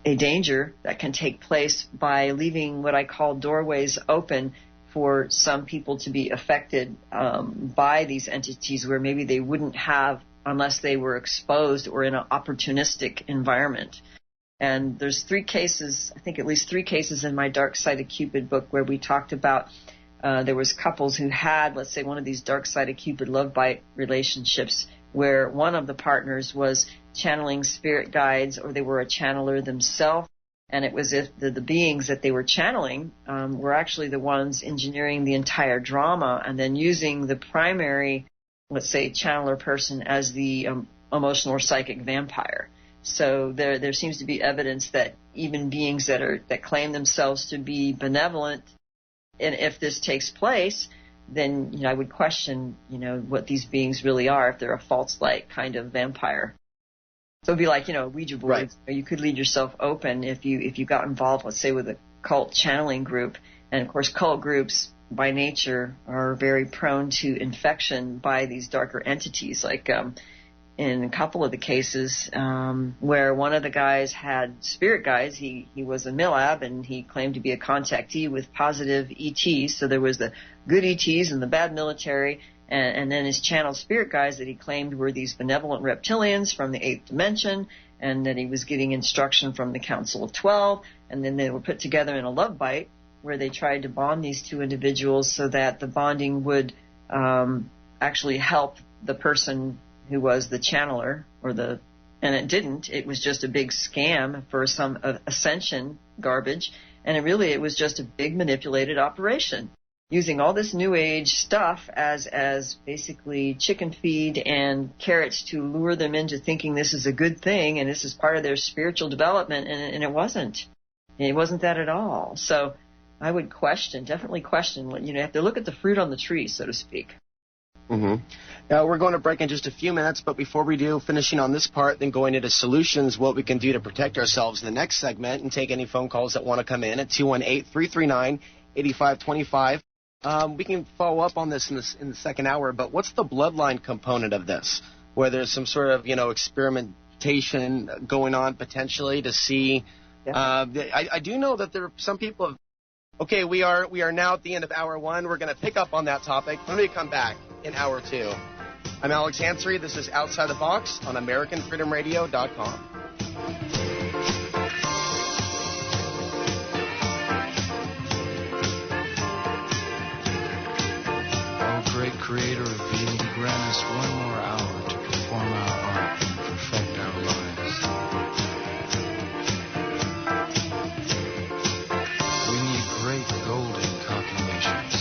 danger that can take place by leaving what I call doorways open for some people to be affected by these entities where maybe they wouldn't have unless they were exposed or in an opportunistic environment. And there's three cases, I think at least three cases in my Dark Side of Cupid book where we talked about there was couples who had, let's say, one of these Dark Side of Cupid love bite relationships where one of the partners was channeling spirit guides or they were a channeler themselves. And it was if the beings that they were channeling were actually the ones engineering the entire drama and then using the primary, let's say, channeler person as the emotional or psychic vampire. So there seems to be evidence that even beings that claim themselves to be benevolent, and if this takes place, then I would question what these beings really are if they're a false light kind of vampire. So it'd be like, Ouija boards. Right. Or you could leave yourself open if you got involved, let's say, with a cult channeling group. And, of course, cult groups, by nature, are very prone to infection by these darker entities. Like in a couple of the cases where one of the guys had spirit guides, he was a MILAB, and he claimed to be a contactee with positive ETs. So there was the good ETs and the bad military. And then his channeled spirit guides that he claimed were these benevolent reptilians from the 8th dimension, and that he was getting instruction from the Council of 12, and then they were put together in a love bite where they tried to bond these two individuals so that the bonding would actually help the person who was the channeler, and it didn't. It was just a big scam for some ascension garbage, and it was just a big manipulated operation, using all this New Age stuff as basically chicken feed and carrots to lure them into thinking this is a good thing and this is part of their spiritual development, and it wasn't. It wasn't that at all. So I would definitely question, you have to look at the fruit on the tree, so to speak. Mm-hmm. Now, we're going to break in just a few minutes, but before we do, finishing on this part, then going into solutions, what we can do to protect ourselves in the next segment, and take any phone calls that want to come in at 218-339-8525. We can follow up on this in the second hour, but what's the bloodline component of this? Where there's some sort of, experimentation going on potentially to see. Yeah. I do know that there are some people have. Okay, we are now at the end of hour one. We're going to pick up on that topic when we come back in hour two. I'm Alex Ansary. This is Outside the Box on AmericanFreedomRadio.com. Great Creator of being, grant us one more hour to perform our art and perfect our lives. We need great golden copulations.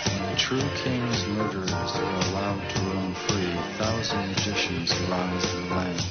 When the true king's murderers are allowed to roam free, 1,000 magicians lie through the land.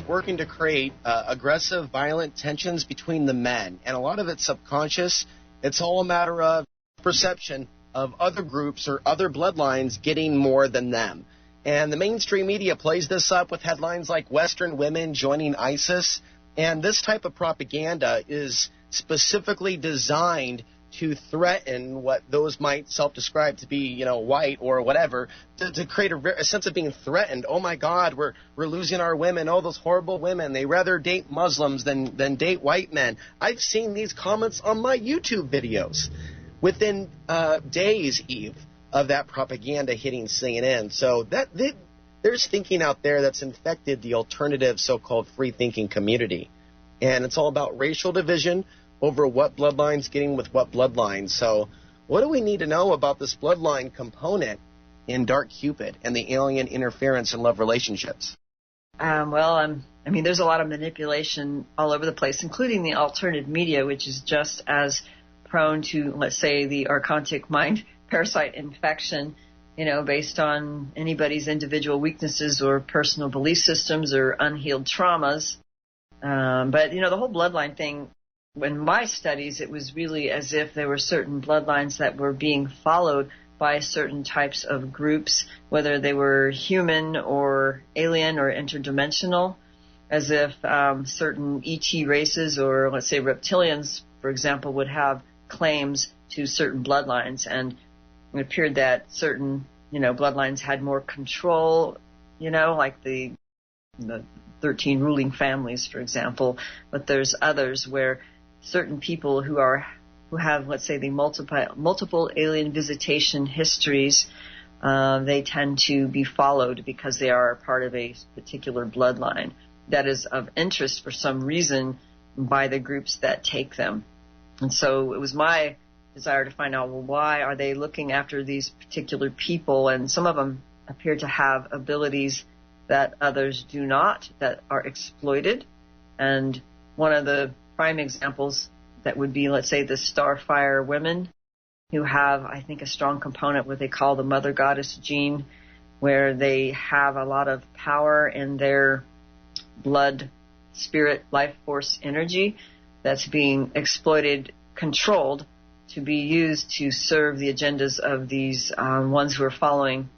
Working to create aggressive, violent tensions between the men. And a lot of it's subconscious. It's all a matter of perception of other groups or other bloodlines getting more than them. And the mainstream media plays this up with headlines like Western women joining ISIS. And this type of propaganda is specifically designed to threaten what those might self-describe to be, white or whatever, to create a sense of being threatened. Oh my God, we're losing our women. Oh, those horrible women. They rather date Muslims than date white men. I've seen these comments on my YouTube videos within days, Eve, of that propaganda hitting CNN. So there's thinking out there that's infected the alternative so-called free-thinking community. And it's all about racial division over what bloodline's getting with what bloodline. So what do we need to know about this bloodline component in Dark Cupid and the alien interference in love relationships? There's a lot of manipulation all over the place, including the alternative media, which is just as prone to, let's say, the archontic mind parasite infection, based on anybody's individual weaknesses or personal belief systems or unhealed traumas. But the whole bloodline thing, in my studies, it was really as if there were certain bloodlines that were being followed by certain types of groups, whether they were human or alien or interdimensional, as if certain ET races or, let's say, reptilians, for example, would have claims to certain bloodlines. And it appeared that certain, bloodlines had more control, like the 13 ruling families, for example. But there's others where certain people who have, let's say, the multiple alien visitation histories, they tend to be followed because they are part of a particular bloodline that is of interest for some reason by the groups that take them. And so it was my desire to find out, well, why are they looking after these particular people? And some of them appear to have abilities that others do not, that are exploited. And one of the prime examples that would be, let's say, the Starfire women, who have, I think, a strong component, what they call the Mother Goddess gene, where they have a lot of power in their blood, spirit, life force energy that's being exploited, controlled, to be used to serve the agendas of these ones who are following,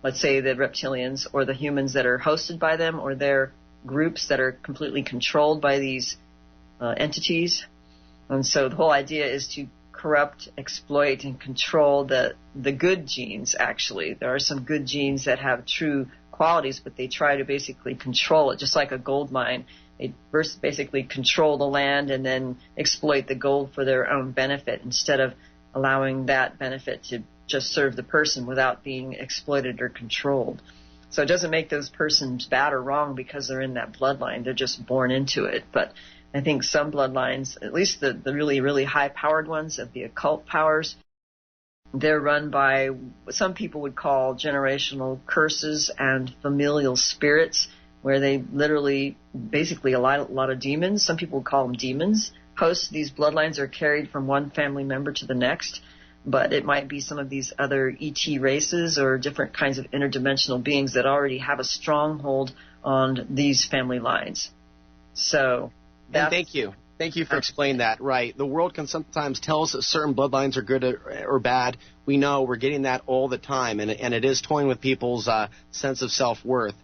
let's say, the reptilians or the humans that are hosted by them, or their groups that are completely controlled by these entities. And so the whole idea is to corrupt, exploit, and control the good genes, actually. There are some good genes that have true qualities, but they try to basically control it, just like a gold mine. They first basically control the land and then exploit the gold for their own benefit instead of allowing that benefit to just serve the person without being exploited or controlled. So it doesn't make those persons bad or wrong because they're in that bloodline. They're just born into it. But I think some bloodlines, at least the really, really high-powered ones of the occult powers, they're run by what some people would call generational curses and familial spirits, where they literally, basically a lot of demons, some people would call them demons, hosts. These bloodlines are carried from one family member to the next, but it might be some of these other ET races or different kinds of interdimensional beings that already have a stronghold on these family lines. So and thank you. Thank you for explaining that. Right. The world can sometimes tell us that certain bloodlines are good or bad. We know we're getting that all the time, and it is toying with people's sense of self-worth.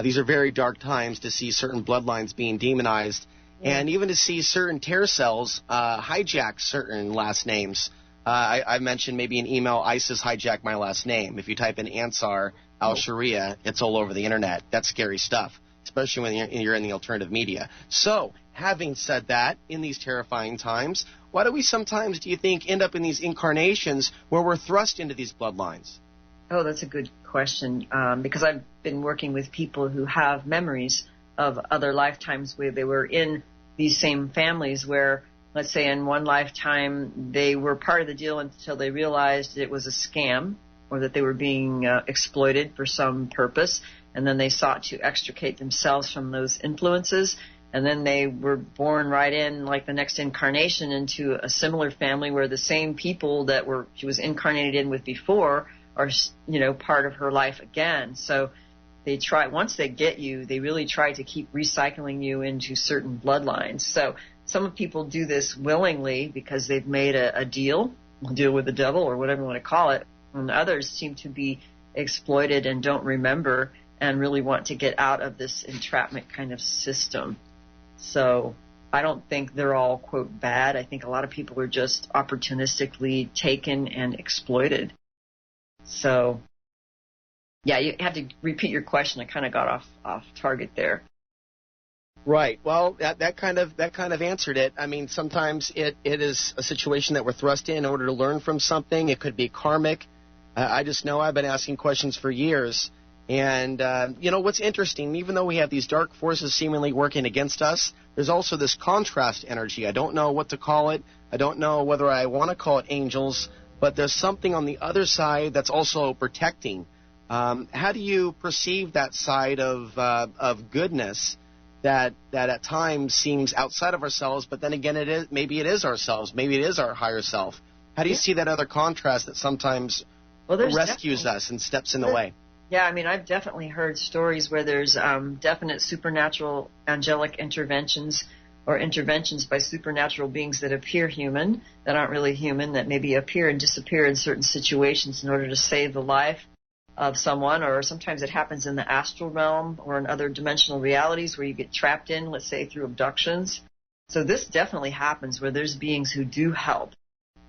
These are very dark times to see certain bloodlines being demonized, and even to see certain terror cells hijack certain last names. I mentioned maybe an email, ISIS hijacked my last name. If you type in Ansar al-Sharia, it's all over the internet. That's scary stuff, especially when you're in the alternative media. So, having said that, in these terrifying times, why do we sometimes, do you think, end up in these incarnations where we're thrust into these bloodlines? Oh, that's a good question, because I've been working with people who have memories of other lifetimes where they were in these same families where, let's say in one lifetime, they were part of the deal until they realized it was a scam or that they were being exploited for some purpose, and then they sought to extricate themselves from those influences, and then they were born right in, like the next incarnation, into a similar family where the same people that she was incarnated in with before are, part of her life again. So they try, once they get you, they really try to keep recycling you into certain bloodlines. So some people do this willingly because they've made a deal with the devil or whatever you want to call it, and others seem to be exploited and don't remember and really want to get out of this entrapment kind of system. So I don't think they're all, quote, bad. I think a lot of people are just opportunistically taken and exploited. So, yeah, you have to repeat your question. I kind of got off target there. Right. Well, that kind of answered it. I mean, sometimes it is a situation that we're thrust in order to learn from something. It could be karmic. I just know I've been asking questions for years. And, what's interesting, even though we have these dark forces seemingly working against us, there's also this contrast energy. I don't know what to call it. I don't know whether I want to call it angels, but there's something on the other side that's also protecting. How do you perceive that side of goodness that at times seems outside of ourselves, but then again, maybe it is ourselves. Maybe it is our higher self. How do you see that other contrast that sometimes rescues us and steps in the way? Yeah, I mean, I've definitely heard stories where there's definite supernatural angelic interventions or interventions by supernatural beings that appear human, that aren't really human, that maybe appear and disappear in certain situations in order to save the life of someone, or sometimes it happens in the astral realm or in other dimensional realities where you get trapped in, let's say, through abductions. So this definitely happens where there's beings who do help.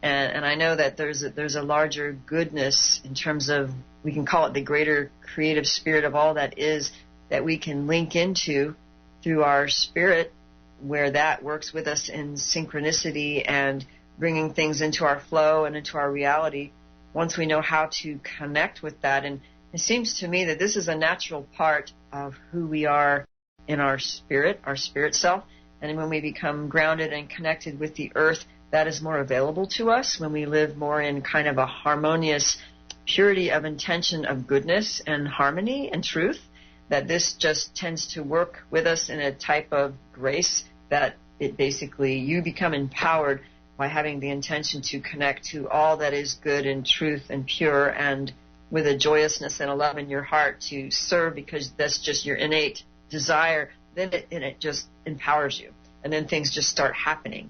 And I know that there's a larger goodness in terms of, we can call it the greater creative spirit of all that is, that we can link into through our spirit, where that works with us in synchronicity and bringing things into our flow and into our reality once we know how to connect with that. And it seems to me that this is a natural part of who we are in our spirit self. And when we become grounded and connected with the earth, that is more available to us when we live more in kind of a harmonious purity of intention of goodness and harmony and truth, that this just tends to work with us in a type of grace that it basically, you become empowered by having the intention to connect to all that is good and truth and pure, and with a joyousness and a love in your heart to serve, because that's just your innate desire. Then it just empowers you, and then things just start happening.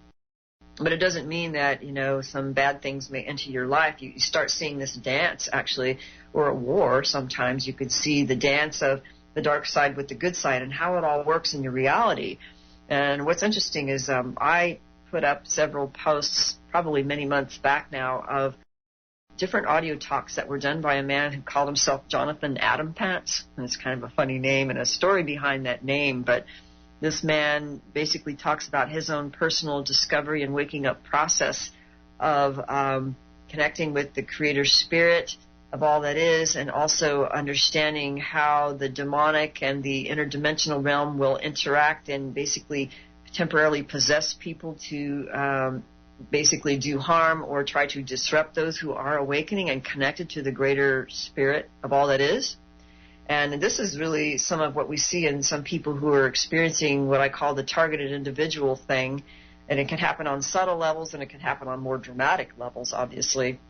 But it doesn't mean that, some bad things may enter your life. You start seeing this dance, actually, or a war. Sometimes you could see the dance of the dark side with the good side and how it all works in your reality. And what's interesting is I put up several posts, probably many months back now, of different audio talks that were done by a man who called himself Jonathan Adam Pants. And it's kind of a funny name and a story behind that name, but this man basically talks about his own personal discovery and waking up process of connecting with the creator spirit of all that is, and also understanding how the demonic and the interdimensional realm will interact and basically temporarily possess people to basically do harm or try to disrupt those who are awakening and connected to the greater spirit of all that is. And this is really some of what we see in some people who are experiencing what I call the targeted individual thing. And it can happen on subtle levels, and it can happen on more dramatic levels, obviously.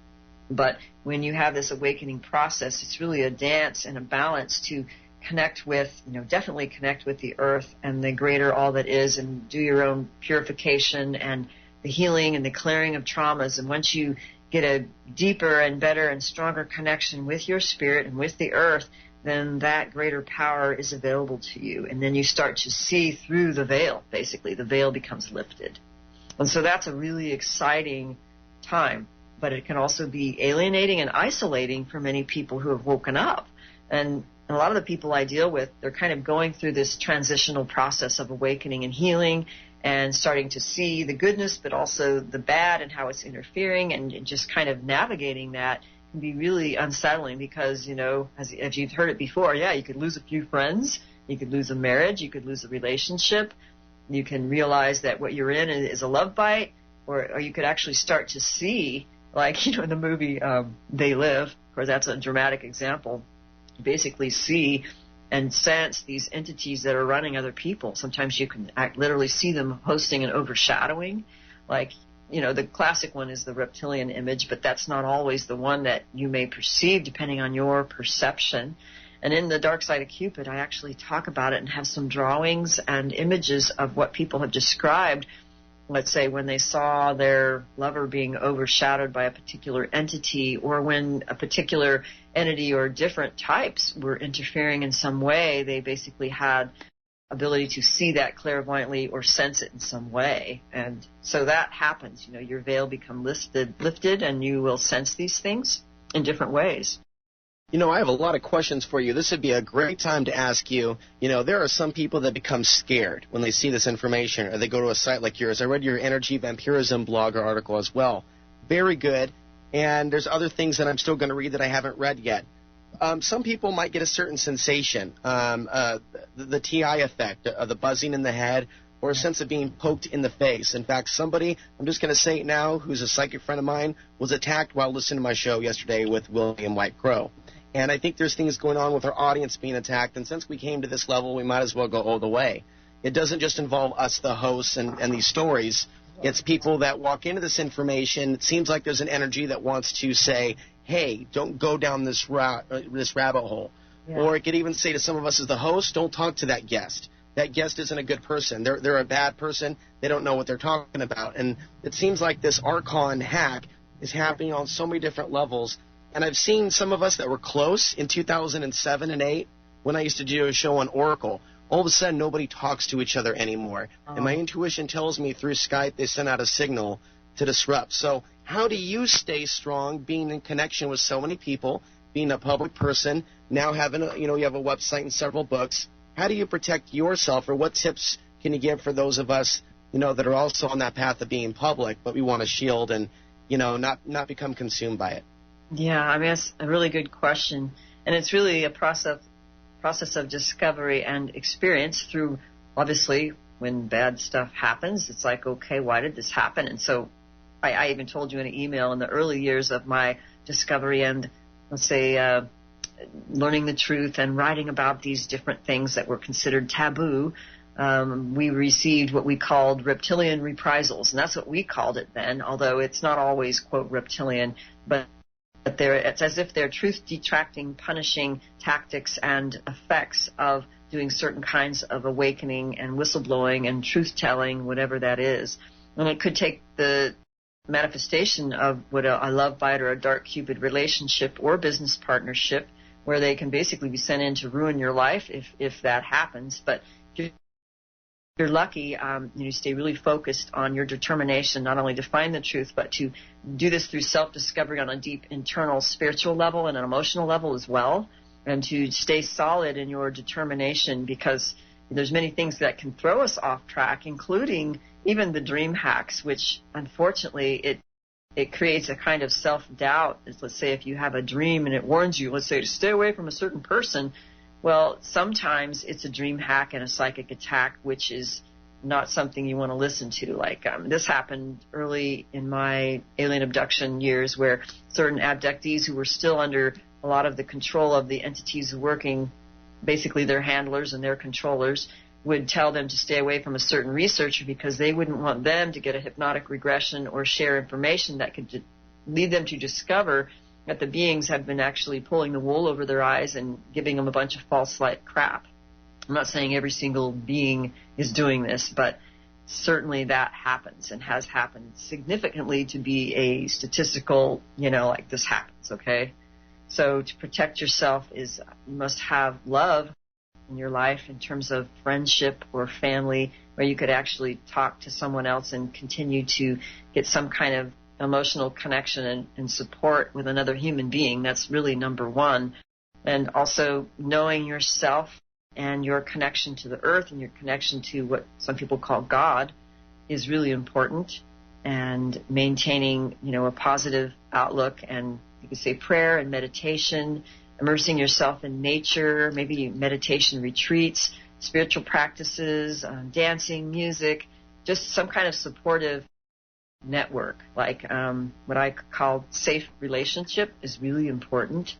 But when you have this awakening process, it's really a dance and a balance to connect with, definitely connect with the earth and the greater all that is, and do your own purification and the healing and the clearing of traumas. And once you get a deeper and better and stronger connection with your spirit and with the earth, then that greater power is available to you. And then you start to see through the veil, basically. The veil becomes lifted. And so that's a really exciting time. But it can also be alienating and isolating for many people who have woken up. And a lot of the people I deal with, they're kind of going through this transitional process of awakening and healing and starting to see the goodness, but also the bad and how it's interfering, and just kind of navigating that can be really unsettling because, as you've heard it before, you could lose a few friends, you could lose a marriage, you could lose a relationship, you can realize that what you're in is a love bite, or you could actually start to see, like, in the movie They Live, of course that's a dramatic example, you basically see and sense these entities that are running other people. Sometimes you can literally see them hosting and overshadowing. Like, the classic one is the reptilian image, but that's not always the one that you may perceive depending on your perception. And in the Dark Side of Cupid, I actually talk about it and have some drawings and images of what people have described, let's say when they saw their lover being overshadowed by a particular entity, or when a particular entity or different types were interfering in some way. They basically had ability to see that clairvoyantly or sense it in some way. And so that happens. Your veil becomes lifted, and you will sense these things in different ways. I have a lot of questions for you. This would be a great time to ask you, there are some people that become scared when they see this information, or they go to a site like yours. I read your energy vampirism blog or article as well. Very good. And there's other things that I'm still going to read that I haven't read yet. Some people might get a certain sensation, the TI effect, the buzzing in the head, or a sense of being poked in the face. In fact, somebody, I'm just going to say it now, who's a psychic friend of mine, was attacked while listening to my show yesterday with William White Crow. And I think there's things going on with our audience being attacked, and since we came to this level, we might as well go all the way. It doesn't just involve us, the hosts, and these stories. It's people that walk into this information. It seems like there's an energy that wants to say, hey, don't go down this rabbit hole. Yeah. Or it could even say to some of us as the host, don't talk to that guest. That guest isn't a good person. They're a bad person. They don't know what they're talking about. And it seems like this Archon hack is happening on so many different levels. And I've seen some of us that were close in 2007 and 2008 when I used to do a show on Oracle. All of a sudden, nobody talks to each other anymore. Oh. And my intuition tells me through Skype they send out a signal to disrupt. So how do you stay strong, being in connection with so many people, being a public person, now having you have a website and several books? How do you protect yourself, or what tips can you give for those of us, that are also on that path of being public, but we want to shield and, not become consumed by it? Yeah, that's a really good question. And it's really a process of discovery and experience through, obviously, when bad stuff happens, it's like, okay, why did this happen? And so I even told you in an email, in the early years of my discovery and, let's say, learning the truth and writing about these different things that were considered taboo, we received what we called reptilian reprisals. And that's what we called it then, although it's not always, quote, reptilian, but it's as if they're truth-detracting, punishing tactics and effects of doing certain kinds of awakening and whistleblowing and truth-telling, whatever that is. And it could take the manifestation of what a love bite or a dark Cupid relationship or business partnership, where they can basically be sent in to ruin your life if that happens. But if you're lucky, you stay really focused on your determination, not only to find the truth, but to do this through self-discovery on a deep internal spiritual level and an emotional level as well, and to stay solid in your determination, because there's many things that can throw us off track, including even the dream hacks, which unfortunately it creates a kind of self-doubt. Let's say if you have a dream and it warns you, let's say, to stay away from a certain person. Well, sometimes it's a dream hack and a psychic attack, which is not something you want to listen to. Like this happened early in my alien abduction years, where certain abductees who were still under a lot of the control of the entities working, basically their handlers and their controllers, would tell them to stay away from a certain researcher because they wouldn't want them to get a hypnotic regression or share information that could lead them to discover that the beings have been actually pulling the wool over their eyes and giving them a bunch of false light crap. I'm not saying every single being is doing this, but certainly that happens and has happened significantly to be a statistical, like this happens, okay? So to protect yourself is you must have love in your life in terms of friendship or family, where you could actually talk to someone else and continue to get some kind of emotional connection and support with another human being. That's really number one. And also knowing yourself and your connection to the earth and your connection to what some people call God is really important. And maintaining, a positive outlook, and you could say prayer and meditation, immersing yourself in nature, maybe meditation retreats, spiritual practices, dancing, music, just some kind of supportive network, like what I call safe relationship is really important,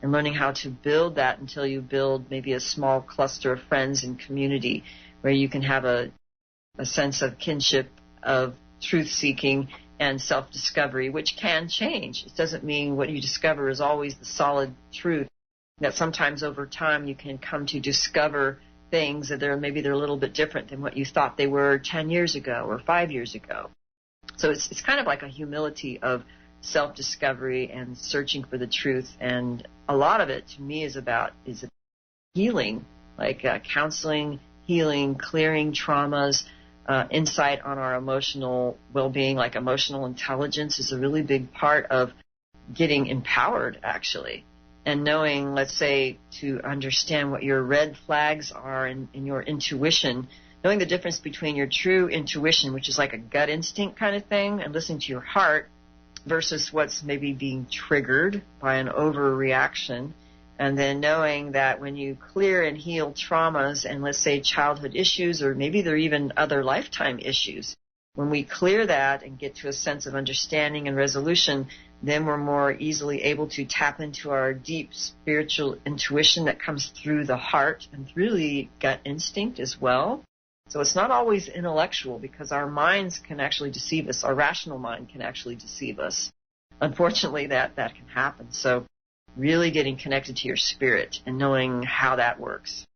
and learning how to build that until you build maybe a small cluster of friends and community where you can have a sense of kinship, of truth-seeking and self-discovery, which can change. It doesn't mean what you discover is always the solid truth, that sometimes over time you can come to discover things that maybe they're a little bit different than what you thought they were 10 years ago or 5 years ago. So it's kind of like a humility of self-discovery and searching for the truth. And a lot of it, to me, is healing, like counseling, healing, clearing traumas, insight on our emotional well-being, like emotional intelligence is a really big part of getting empowered, actually. And knowing, let's say, to understand what your red flags are in your intuition, knowing the difference between your true intuition, which is like a gut instinct kind of thing, and listening to your heart, versus what's maybe being triggered by an overreaction. And then knowing that when you clear and heal traumas and, let's say, childhood issues, or maybe they're even other lifetime issues, when we clear that and get to a sense of understanding and resolution, then we're more easily able to tap into our deep spiritual intuition that comes through the heart and through the gut instinct as well. So it's not always intellectual, because our minds can actually deceive us. Our rational mind can actually deceive us. Unfortunately, that can happen. So really getting connected to your spirit and knowing how that works.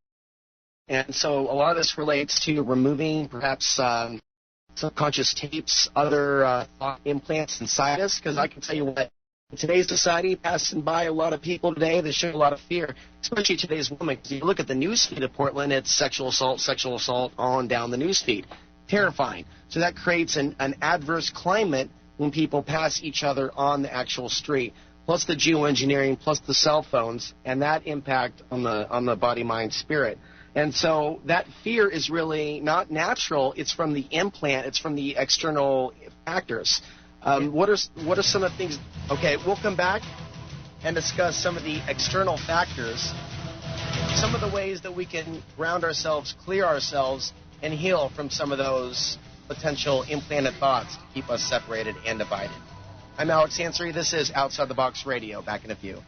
And so a lot of this relates to removing perhaps subconscious tapes, other thought implants inside us, because I can tell you what, in today's society, passing by a lot of people today that show a lot of fear, especially today's women. Because you look at the news feed of Portland, it's sexual assault on down the news feed. Terrifying. So that creates an adverse climate when people pass each other on the actual street, plus the geoengineering, plus the cell phones, and that impact on the body, mind, spirit. And so that fear is really not natural. It's from the implant. It's from the external factors. What are some of the things? Okay, we'll come back and discuss some of the external factors, some of the ways that we can ground ourselves, clear ourselves, and heal from some of those potential implanted thoughts to keep us separated and divided. I'm Alex Ansary. This is Outside the Box Radio. Back in a few.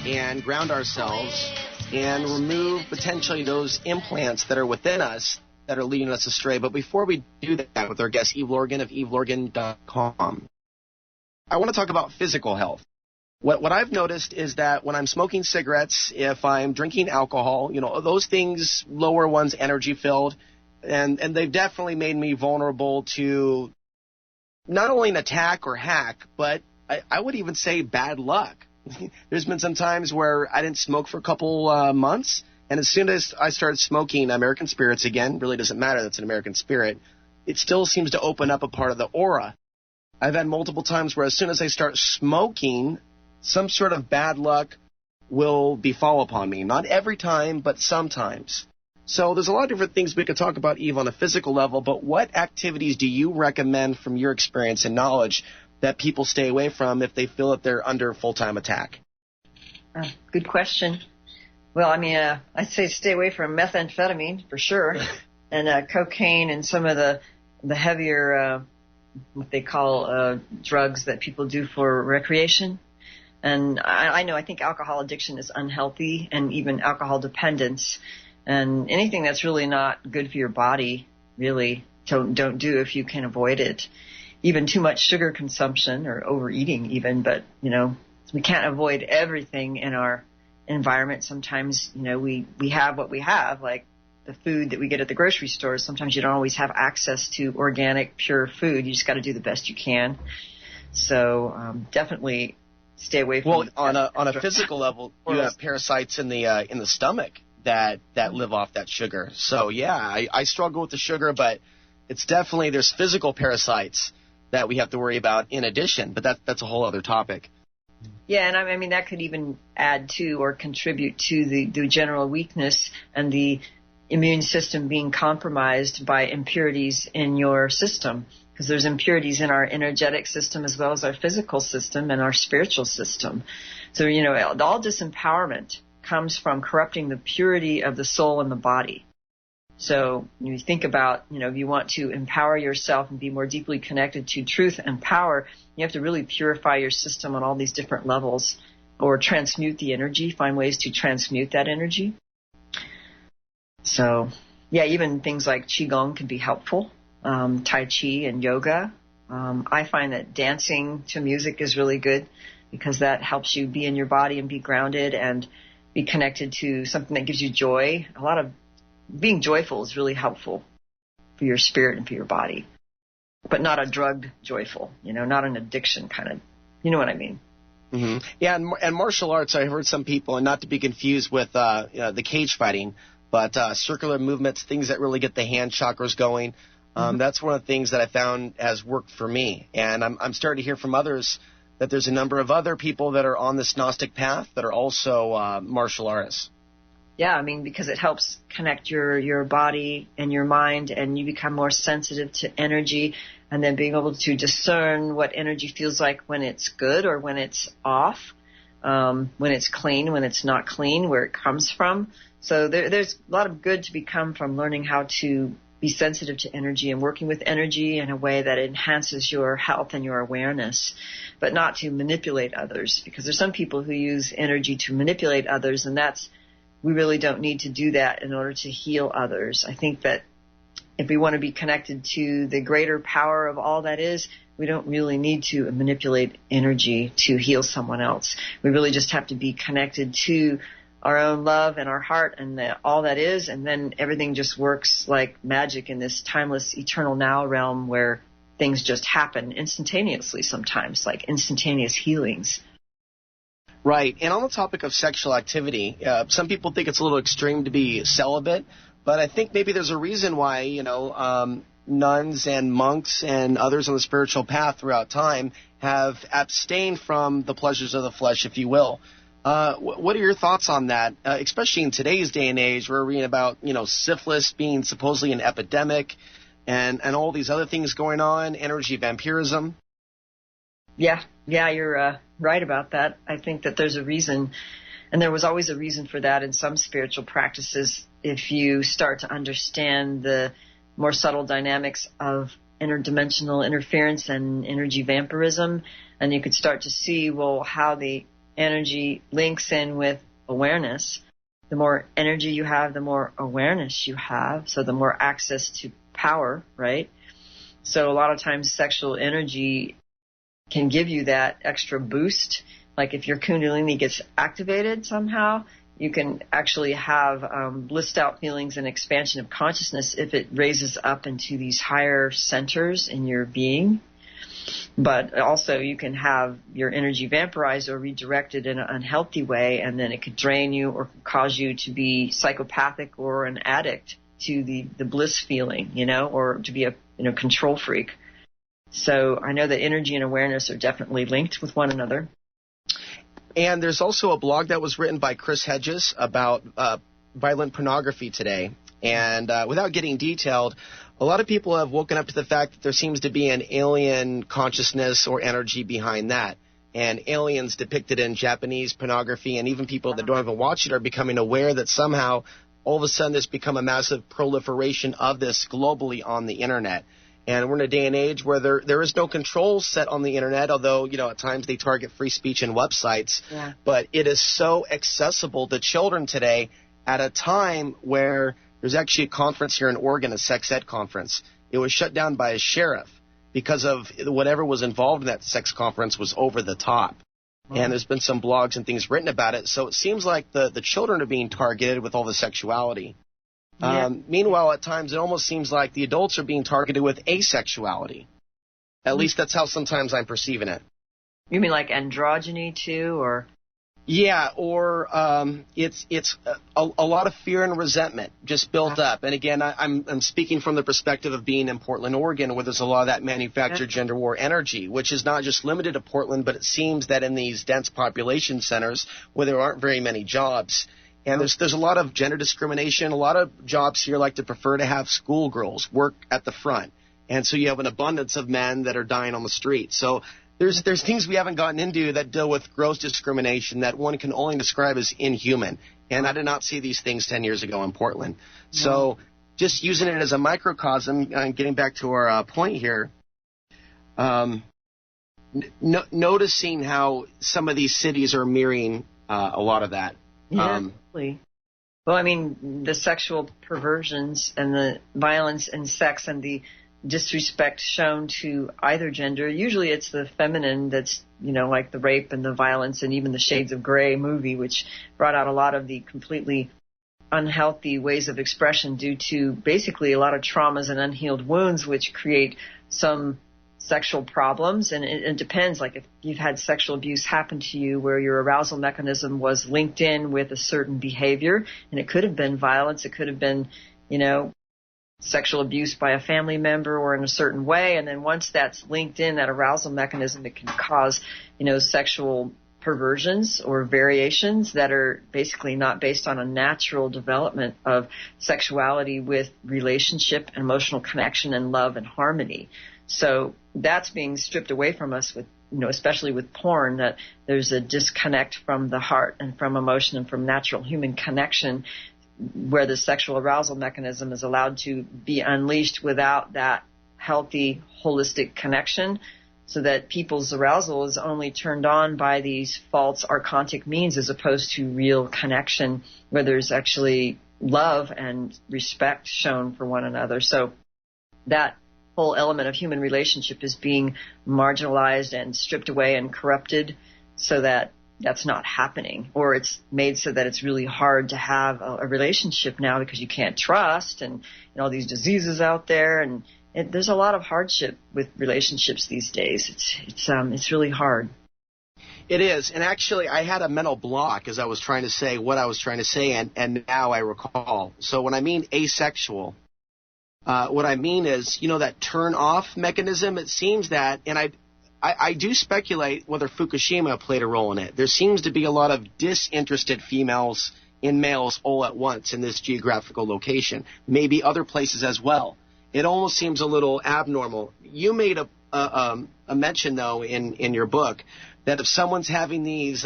And ground ourselves and remove potentially those implants that are within us that are leading us astray. But before we do that with our guest Eve Lorgen of evelorgen.com, I want to talk about physical health. What I've noticed is that when I'm smoking cigarettes, if I'm drinking alcohol, those things lower one's energy field, and they've definitely made me vulnerable to not only an attack or hack, but I would even say bad luck. There's been some times where I didn't smoke for a couple months, and as soon as I started smoking American Spirits again, really doesn't matter, that's an American Spirit, it still seems to open up a part of the aura. I've had multiple times where as soon as I start smoking, some sort of bad luck will befall upon me. Not every time, but sometimes. So there's a lot of different things we could talk about, Eve, on a physical level, but what activities do you recommend from your experience and knowledge that people stay away from if they feel that they're under full-time attack? Good question. Well, I mean, I'd say stay away from methamphetamine for sure, and cocaine and some of the heavier, what they call drugs that people do for recreation. And I think alcohol addiction is unhealthy, and even alcohol dependence, and anything that's really not good for your body, really don't do if you can avoid it. Even too much sugar consumption or overeating even, but, we can't avoid everything in our environment. Sometimes, we have what we have, like the food that we get at the grocery stores. Sometimes you don't always have access to organic, pure food. You just got to do the best you can. So definitely stay away from. Well, on a physical level, you have parasites in the stomach that live off that sugar. So yeah, I struggle with the sugar, but it's definitely there's physical parasites that we have to worry about in addition. But that's a whole other topic. Yeah, and I mean that could even add to or contribute to the general weakness and the immune system being compromised by impurities in your system, because there's impurities in our energetic system as well as our physical system and our spiritual system. So, all disempowerment comes from corrupting the purity of the soul and the body. So you think about, if you want to empower yourself and be more deeply connected to truth and power, you have to really purify your system on all these different levels, or transmute the energy, find ways to transmute that energy. So, yeah, even things like Qigong can be helpful, Tai Chi and yoga. I find that dancing to music is really good because that helps you be in your body and be grounded and be connected to something that gives you joy. A lot of being joyful is really helpful for your spirit and for your body, but not a drugged joyful, not an addiction kind of, you know what I mean? Mm-hmm. Yeah, and martial arts, I heard some people, and not to be confused with the cage fighting, but circular movements, things that really get the hand chakras going. That's one of the things that I found has worked for me. And I'm starting to hear from others that there's a number of other people that are on this Gnostic path that are also martial artists. Yeah, I mean, because it helps connect your body and your mind, and you become more sensitive to energy, and then being able to discern what energy feels like when it's good or when it's off, when it's clean, when it's not clean, where it comes from. So there's a lot of good to become from learning how to be sensitive to energy and working with energy in a way that enhances your health and your awareness, but not to manipulate others, because there's some people who use energy to manipulate others, and we really don't need to do that in order to heal others. I think that if we want to be connected to the greater power of all that is, we don't really need to manipulate energy to heal someone else. We really just have to be connected to our own love and our heart and all that is, and then everything just works like magic in this timeless, eternal now realm where things just happen instantaneously sometimes, like instantaneous healings. Right. And on the topic of sexual activity, some people think it's a little extreme to be celibate, but I think maybe there's a reason why, nuns and monks and others on the spiritual path throughout time have abstained from the pleasures of the flesh, if you will. What are your thoughts on that, especially in today's day and age? We're reading about, syphilis being supposedly an epidemic and all these other things going on, energy vampirism. Yeah, you're right about that. I think that there's a reason, and there was always a reason for that in some spiritual practices. If you start to understand the more subtle dynamics of interdimensional interference and energy vampirism, and you could start to see, how the energy links in with awareness. The more energy you have, the more awareness you have, so the more access to power, right? So a lot of times sexual energy can give you that extra boost. Like if your kundalini gets activated somehow, you can actually have blissed out feelings and expansion of consciousness if it raises up into these higher centers in your being. But also you can have your energy vampirized or redirected in an unhealthy way, and then it could drain you or cause you to be psychopathic or an addict to the bliss feeling, or to be a control freak. So I know that energy and awareness are definitely linked with one another. And there's also a blog that was written by Chris Hedges about violent pornography today. And without getting detailed, a lot of people have woken up to the fact that there seems to be an alien consciousness or energy behind that. and aliens depicted in Japanese pornography, and even people that don't even watch it are becoming aware that somehow all of a sudden there's become a massive proliferation of this globally on the internet. And we're in a day and age where there is no control set on the internet, although, at times they target free speech and websites. Yeah. But it is so accessible to children today at a time where there's actually a conference here in Oregon, a sex ed conference. It was shut down by a sheriff because of whatever was involved in that sex conference was over the top. And there's been some blogs and things written about it. So it seems like the children are being targeted with all the sexuality. Yeah. Meanwhile, at times, it almost seems like the adults are being targeted with asexuality. At least that's how sometimes I'm perceiving it. You mean like androgyny too, or? Yeah, or it's a lot of fear and resentment just built up. And again, I'm speaking from the perspective of being in Portland, Oregon, where there's a lot of that manufactured gender war energy, which is not just limited to Portland, but it seems that in these dense population centers where there aren't very many jobs, and there's a lot of gender discrimination. A lot of jobs here like to prefer to have schoolgirls work at the front. And so you have an abundance of men that are dying on the street. So there's things we haven't gotten into that deal with gross discrimination that one can only describe as inhuman. And I did not see these things 10 years ago in Portland. So just using it as a microcosm, and getting back to our point here, noticing how some of these cities are mirroring a lot of that. Yeah, well, I mean, the sexual perversions and the violence in sex and the disrespect shown to either gender, usually it's the feminine that's, like the rape and the violence and even the Shades of Grey movie, which brought out a lot of the completely unhealthy ways of expression due to basically a lot of traumas and unhealed wounds, which create some sexual problems. And it depends, like if you've had sexual abuse happen to you where your arousal mechanism was linked in with a certain behavior, and it could have been violence, it could have been, sexual abuse by a family member or in a certain way, and then once that's linked in, that arousal mechanism, it can cause, sexual perversions or variations that are basically not based on a natural development of sexuality with relationship, emotional connection, and love and harmony. So that's being stripped away from us with, especially with porn, that there's a disconnect from the heart and from emotion and from natural human connection, where the sexual arousal mechanism is allowed to be unleashed without that healthy, holistic connection, so that people's arousal is only turned on by these false archontic means as opposed to real connection where there's actually love and respect shown for one another. So that whole element of human relationship is being marginalized and stripped away and corrupted so that that's not happening, or it's made so that it's really hard to have a relationship now because you can't trust, and all these diseases out there, and there's a lot of hardship with relationships these days. It's really hard. It is, and actually I had a mental block as I was trying to say what I was trying to say, and now I recall. So when I mean asexual, what I mean is, that turn-off mechanism, it seems that, and I do speculate whether Fukushima played a role in it. There seems to be a lot of disinterested females in males all at once in this geographical location, maybe other places as well. It almost seems a little abnormal. You made a mention, though, in your book that if someone's having these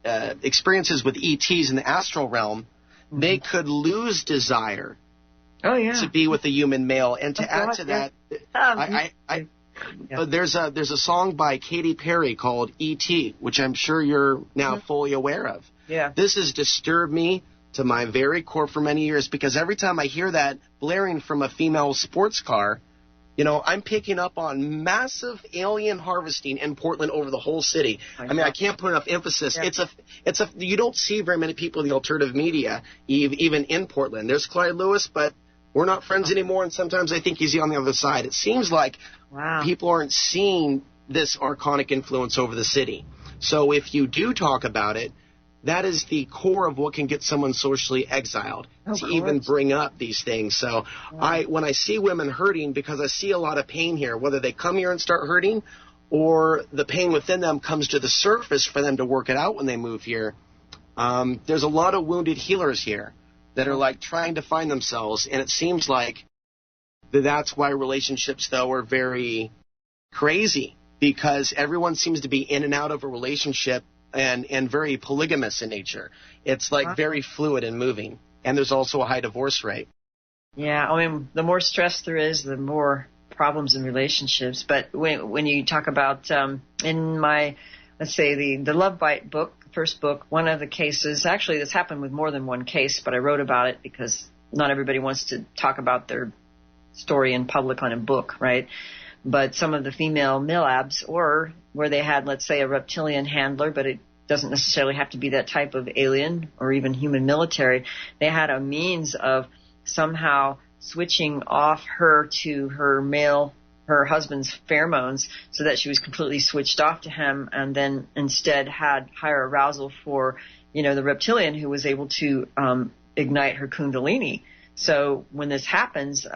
experiences with ETs in the astral realm, they could lose desire to be with a human male. And to add to that, there's a song by Katy Perry called E.T., which I'm sure you're now fully aware of. Yeah. This has disturbed me to my very core for many years, because every time I hear that blaring from a female sports car, I'm picking up on massive alien harvesting in Portland over the whole city. I can't put enough emphasis. Yeah. You don't see very many people in the alternative media, even in Portland. There's Clyde Lewis, but we're not friends anymore, and sometimes I think he's on the other side. It seems like people aren't seeing this archonic influence over the city. So if you do talk about it, that is the core of what can get someone socially exiled, to even bring up these things. So when I see women hurting, because I see a lot of pain here, whether they come here and start hurting or the pain within them comes to the surface for them to work it out when they move here, there's a lot of wounded healers here that are like trying to find themselves. And it seems like that's why relationships, though, are very crazy because everyone seems to be in and out of a relationship and very polygamous in nature. It's like very fluid and moving. And there's also a high divorce rate. Yeah, I mean, the more stress there is, the more problems in relationships. But when you talk about in my, let's say, the Love Bite book, first book, one of the cases, actually this happened with more than one case, but I wrote about it because not everybody wants to talk about their story in public on a book, right? But some of the female MILABs, or where they had, let's say, a reptilian handler, but it doesn't necessarily have to be that type of alien or even human military, they had a means of somehow switching off her to her husband's pheromones so that she was completely switched off to him, and then instead had higher arousal for, the reptilian, who was able to ignite her kundalini. So when this happens,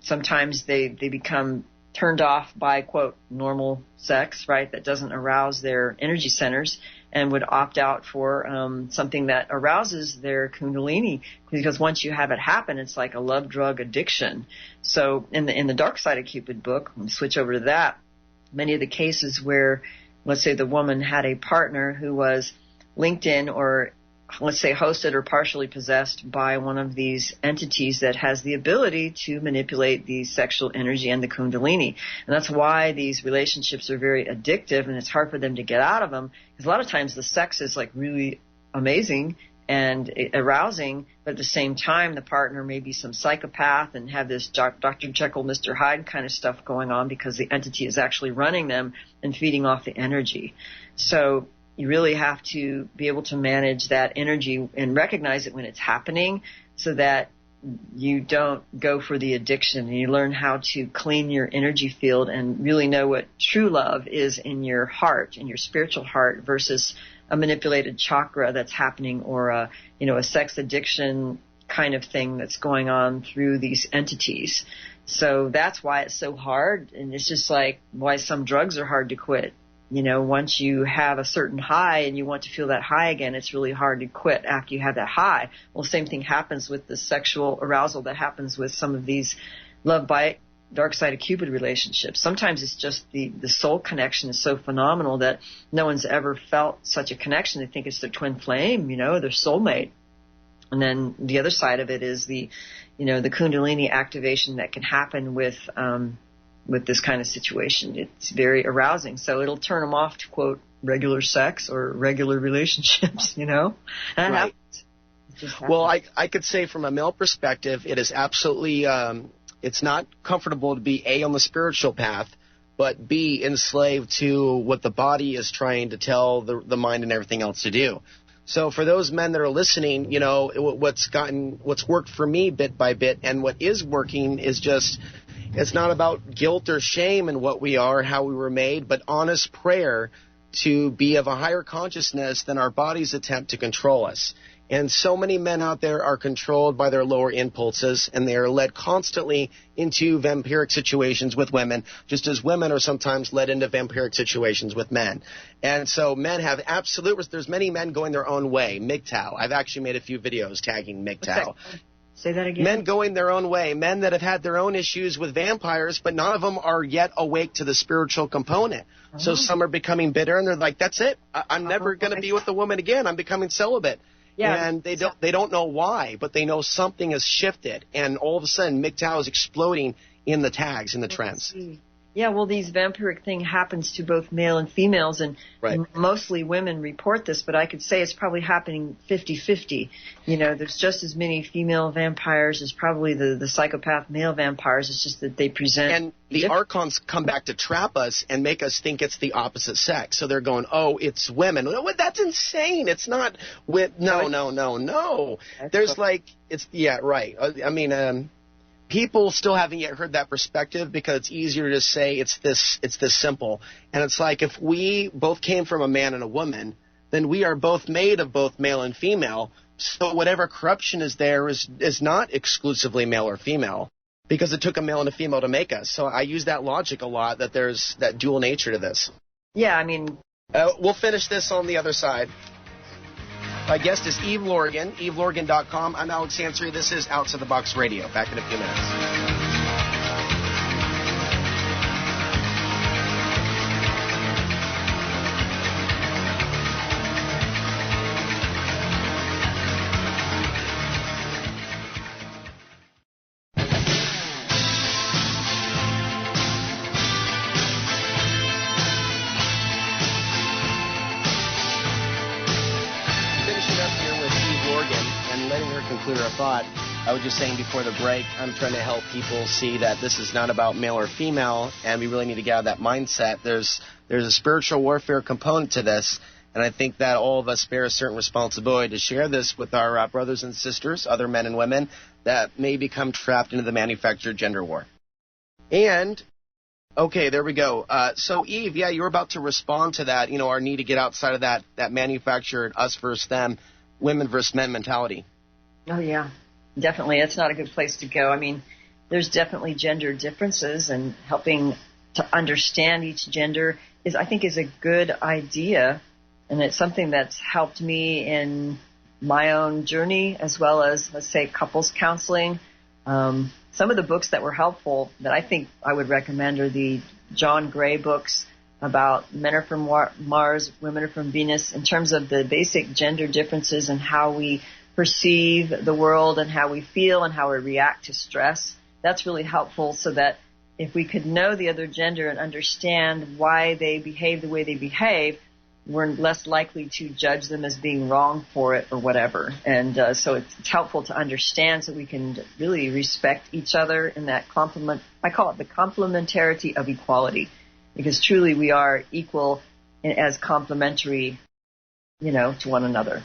sometimes they become turned off by, quote, normal sex, right, that doesn't arouse their energy centers, and would opt out for something that arouses their kundalini, because once you have it happen, it's like a love drug addiction. So in the Dark Side of Cupid book, we'll switch over to that, many of the cases where, let's say, the woman had a partner who was linked in, or let's say hosted or partially possessed by one of these entities that has the ability to manipulate the sexual energy and the kundalini. And that's why these relationships are very addictive, and it's hard for them to get out of them, because a lot of times the sex is like really amazing and arousing, but at the same time the partner may be some psychopath and have this Dr. Jekyll, Mr. Hyde kind of stuff going on, because the entity is actually running them and feeding off the energy. So you really have to be able to manage that energy and recognize it when it's happening, so that you don't go for the addiction, and you learn how to clean your energy field and really know what true love is in your heart, in your spiritual heart, versus a manipulated chakra that's happening, or a sex addiction kind of thing that's going on through these entities. So that's why it's so hard, and it's just like why some drugs are hard to quit. Once you have a certain high and you want to feel that high again, it's really hard to quit after you have that high. Well, same thing happens with the sexual arousal that happens with some of these Love Bite, Dark Side of Cupid relationships. Sometimes it's just the soul connection is so phenomenal that no one's ever felt such a connection. They think it's their twin flame, their soulmate. And then the other side of it is the Kundalini activation that can happen with this kind of situation. It's very arousing. So it'll turn them off to, quote, regular sex or regular relationships, And that right. happens. Well, I could say from a male perspective, it is absolutely, it's not comfortable to be A, on the spiritual path, but B, enslaved to what the body is trying to tell the mind and everything else to do. So for those men that are listening, what's worked for me bit by bit, and what is working is just, it's not about guilt or shame in what we are, how we were made, but honest prayer to be of a higher consciousness than our bodies attempt to control us. And so many men out there are controlled by their lower impulses, and they are led constantly into vampiric situations with women, just as women are sometimes led into vampiric situations with men. And so men have there's many men going their own way. MGTOW. I've actually made a few videos tagging MGTOW. Say that again. Men going their own way, men that have had their own issues with vampires, but none of them are yet awake to the spiritual component. Oh. So some are becoming bitter, and they're like, that's it. I'm never going to be with a woman again. I'm becoming celibate. Yeah, and they don't know why, but they know something has shifted, and all of a sudden MGTOW is exploding in the tags, in the trends. Yeah, well, these vampiric thing happens to both male and females, and right. Mostly women report this, but I could say it's probably happening 50-50. There's just as many female vampires as probably the psychopath male vampires. It's just that they present. And the Archons come back to trap us and make us think it's the opposite sex. So they're going, oh, it's women. No, that's insane. It's not. No. There's right. I mean, people still haven't yet heard that perspective, because it's easier to say it's this simple. And it's like, if we both came from a man and a woman, then we are both made of both male and female. So whatever corruption is there is not exclusively male or female, because it took a male and a female to make us. So I use that logic a lot, that there's that dual nature to this. Yeah, I mean, we'll finish this on the other side. My guest is Eve Lorgen, evelorgen.com. I'm Alex Ansary. This is Outside the Box Radio. Back in a few minutes. clear a thought, I was just saying before the break, I'm trying to help people see that this is not about male or female, and we really need to get out of that mindset. There's a spiritual warfare component to this, and I think that all of us bear a certain responsibility to share this with our brothers and sisters, other men and women, that may become trapped into the manufactured gender war. And, okay, there we go. So, Eve, yeah, you were about to respond to that, our need to get outside of that manufactured us versus them, women versus men mentality. Oh, yeah, definitely. It's not a good place to go. I mean, there's definitely gender differences, and helping to understand each gender I think is a good idea, and it's something that's helped me in my own journey, as well as, let's say, couples counseling. Some of the books that were helpful that I think I would recommend are the John Gray books about men are from Mars, women are from Venus, in terms of the basic gender differences and how we perceive the world and how we feel and how we react to stress. That's really helpful, so that if we could know the other gender and understand why they behave the way they behave, we're less likely to judge them as being wrong for it or whatever. And so it's helpful to understand, so we can really respect each other in that I call it the complementarity of equality, because truly we are equal as complementary, to one another.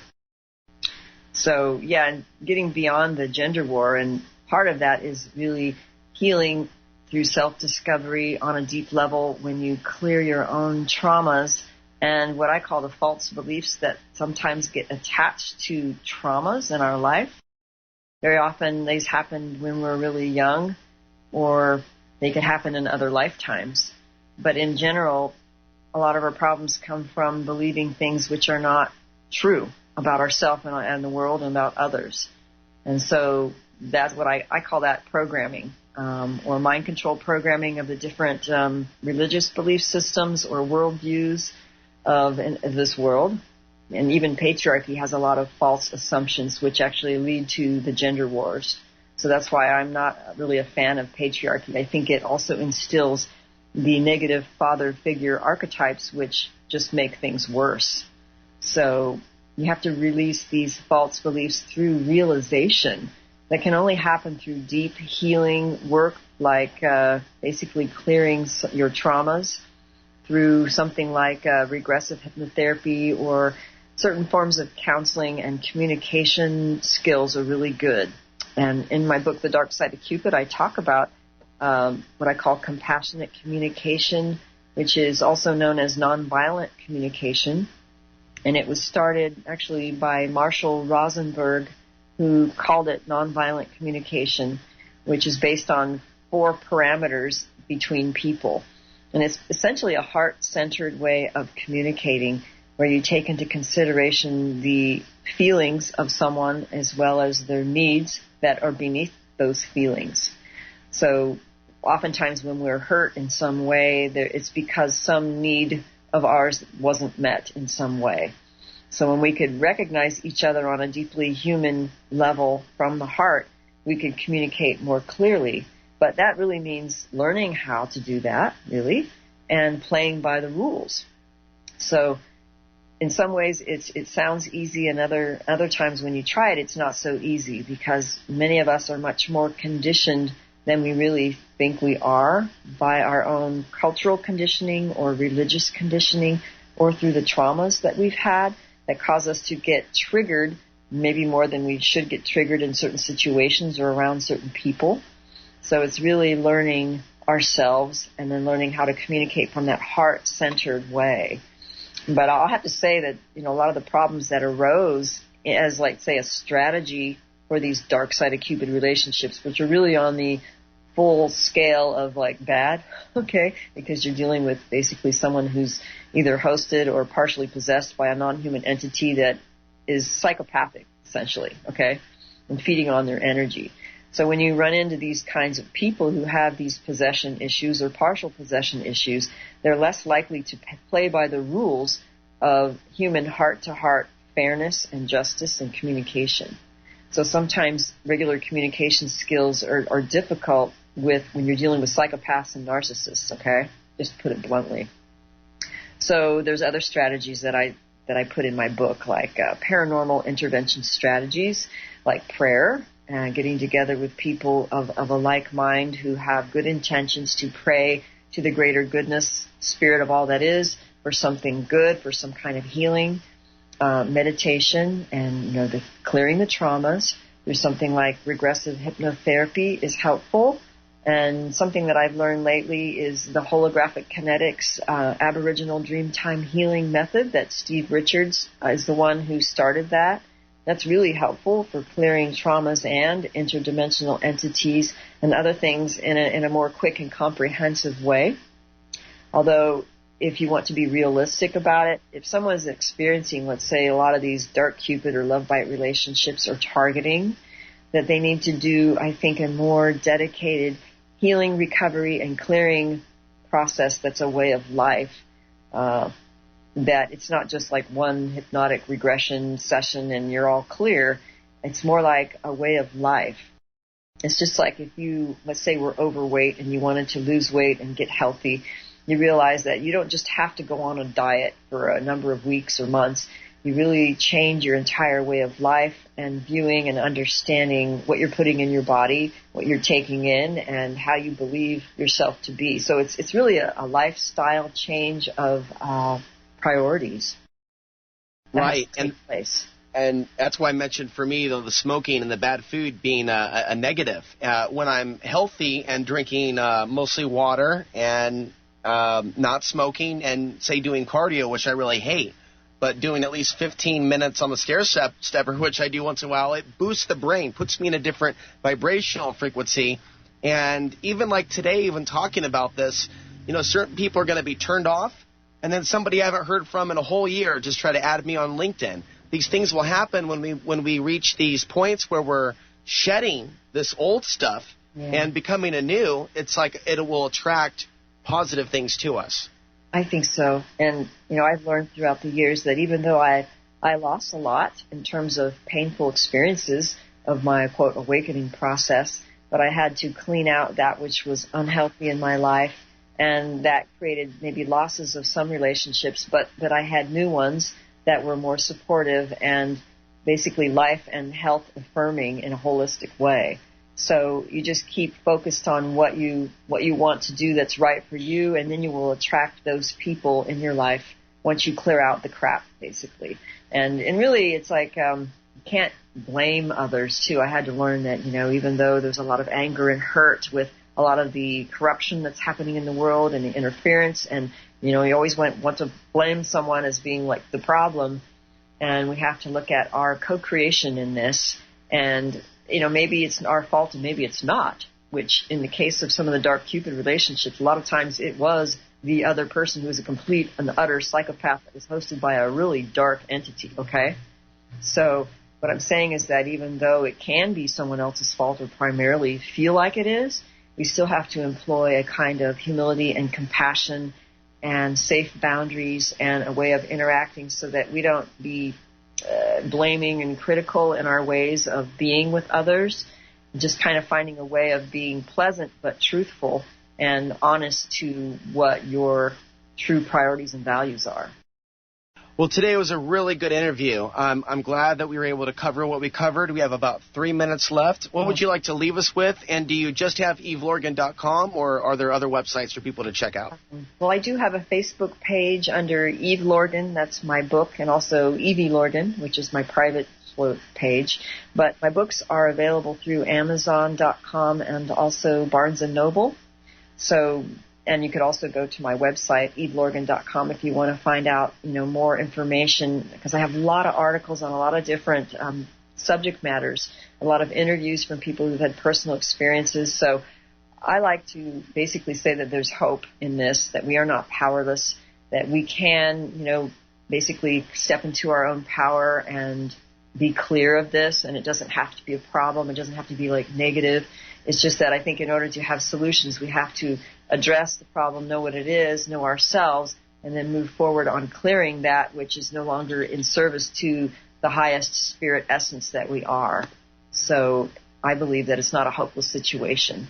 So, yeah, and getting beyond the gender war, and part of that is really healing through self-discovery on a deep level, when you clear your own traumas and what I call the false beliefs that sometimes get attached to traumas in our life. Very often these happen when we're really young, or they could happen in other lifetimes. But in general, a lot of our problems come from believing things which are not true about ourselves and the world and about others. And so that's what I call that programming, or mind control programming of the different religious belief systems or worldviews of this world. And even patriarchy has a lot of false assumptions which actually lead to the gender wars. So that's why I'm not really a fan of patriarchy. I think it also instills the negative father figure archetypes, which just make things worse. So you have to release these false beliefs through realization. That can only happen through deep healing work, like basically clearing your traumas through something like regressive hypnotherapy, or certain forms of counseling and communication skills are really good. And in my book, The Dark Side of Cupid, I talk about what I call compassionate communication, which is also known as nonviolent communication. And it was started actually by Marshall Rosenberg, who called it nonviolent communication, which is based on 4 parameters between people. And it's essentially a heart-centered way of communicating, where you take into consideration the feelings of someone as well as their needs that are beneath those feelings. So oftentimes when we're hurt in some way, it's because some need of ours wasn't met in some way. So when we could recognize each other on a deeply human level from the heart, we could communicate more clearly. But that really means learning how to do that, really, and playing by the rules. So in some ways it sounds easy, and other times when you try it, it's not so easy, because many of us are much more conditioned than we really think we are by our own cultural conditioning or religious conditioning, or through the traumas that we've had that cause us to get triggered maybe more than we should get triggered in certain situations or around certain people. So it's really learning ourselves and then learning how to communicate from that heart-centered way. But I'll have to say that, a lot of the problems that arose as, like, say, a strategy for these dark side of Cupid relationships, which are really on the full scale of, like, bad, okay, because you're dealing with basically someone who's either hosted or partially possessed by a non-human entity that is psychopathic, essentially, okay, and feeding on their energy. So when you run into these kinds of people who have these possession issues or partial possession issues, they're less likely to play by the rules of human heart-to-heart fairness and justice and communication. So sometimes regular communication skills are difficult when you're dealing with psychopaths and narcissists, okay? Just to put it bluntly. So there's other strategies that I put in my book, like paranormal intervention strategies, like prayer and getting together with people of a like mind who have good intentions to pray to the greater goodness, spirit of all that is, for something good, for some kind of healing, meditation, and the clearing the traumas. There's something like regressive hypnotherapy is helpful. And something that I've learned lately is the holographic kinetics Aboriginal Dreamtime healing method that Steve Richards is the one who started that. That's really helpful for clearing traumas and interdimensional entities and other things in a more quick and comprehensive way. Although, if you want to be realistic about it, if someone's experiencing, let's say, a lot of these dark Cupid or love bite relationships or targeting, that they need to do, I think, a more dedicated healing, recovery, and clearing process that's a way of life. That it's not just like one hypnotic regression session and you're all clear. It's more like a way of life. It's just like if you, let's say, were overweight and you wanted to lose weight and get healthy, you realize that you don't just have to go on a diet for a number of weeks or months. You really change your entire way of life and viewing and understanding what you're putting in your body, what you're taking in, and how you believe yourself to be. So it's really a lifestyle change of priorities. Right. And that's why I mentioned for me, the smoking and the bad food being a negative. When I'm healthy and drinking mostly water and not smoking and, say, doing cardio, which I really hate, but doing at least 15 minutes on the stair stepper, which I do once in a while, it boosts the brain, puts me in a different vibrational frequency. And even like today, even talking about this, certain people are going to be turned off, and then somebody I haven't heard from in a whole year just try to add me on LinkedIn. These things will happen when we reach these points where we're shedding this old stuff and becoming anew. It's like it will attract positive things to us. I think so. And, I've learned throughout the years that even though I lost a lot in terms of painful experiences of my, quote, awakening process, but I had to clean out that which was unhealthy in my life, and that created maybe losses of some relationships, but that I had new ones that were more supportive and basically life and health affirming in a holistic way. So you just keep focused on what you want to do that's right for you, and then you will attract those people in your life once you clear out the crap, basically. And really, it's like you can't blame others, too. I had to learn that, even though there's a lot of anger and hurt with a lot of the corruption that's happening in the world and the interference, and, you always want to blame someone as being like the problem, and we have to look at our co-creation in this, and maybe it's our fault and maybe it's not, which in the case of some of the dark Cupid relationships, a lot of times it was the other person who was a complete and utter psychopath that was hosted by a really dark entity, okay? So what I'm saying is that even though it can be someone else's fault or primarily feel like it is, we still have to employ a kind of humility and compassion and safe boundaries and a way of interacting so that we don't be blaming and critical in our ways of being with others, just kind of finding a way of being pleasant but truthful and honest to what your true priorities and values are. Well, today was a really good interview. I'm glad that we were able to cover what we covered. We have about 3 minutes left. What would you like to leave us with? And do you just have evelorgen.com, or are there other websites for people to check out? Well, I do have a Facebook page under Eve Lorgen. That's my book, and also Eve Lorgen, which is my private page. But my books are available through Amazon.com and also Barnes & Noble. And you could also go to my website, evelorgen.com, if you want to find out, more information, because I have a lot of articles on a lot of different subject matters, a lot of interviews from people who've had personal experiences. So I like to basically say that there's hope in this, that we are not powerless, that we can, basically step into our own power and be clear of this, and it doesn't have to be a problem. It doesn't have to be negative. It's just that I think in order to have solutions, we have to address the problem, know what it is, know ourselves, and then move forward on clearing that which is no longer in service to the highest spirit essence that we are. So I believe that it's not a hopeless situation.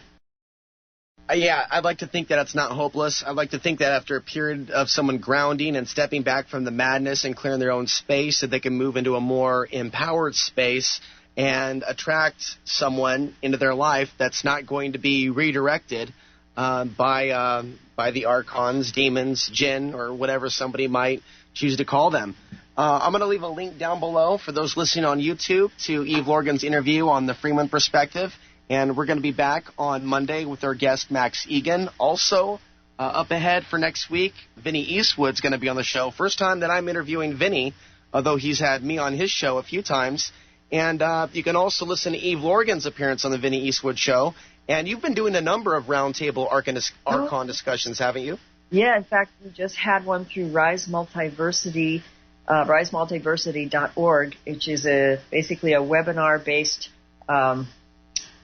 Yeah, I'd like to think that it's not hopeless. I'd like to think that after a period of someone grounding and stepping back from the madness and clearing their own space, that they can move into a more empowered space and attract someone into their life that's not going to be redirected by the archons, demons, jinn, or whatever somebody might choose to call them. I'm going to leave a link down below for those listening on YouTube to Eve Lorgen's interview on the Freeman perspective. And we're going to be back on Monday with our guest, Max Egan. Also, up ahead for next week, Vinny Eastwood's going to be on the show. First time that I'm interviewing Vinny, although he's had me on his show a few times. And you can also listen to Eve Lorgen's appearance on the Vinny Eastwood show. And you've been doing a number of roundtable Archon discussions, haven't you? Yeah, in fact, we just had one through Rise Multiversity, risemultiversity.org, which is basically a webinar-based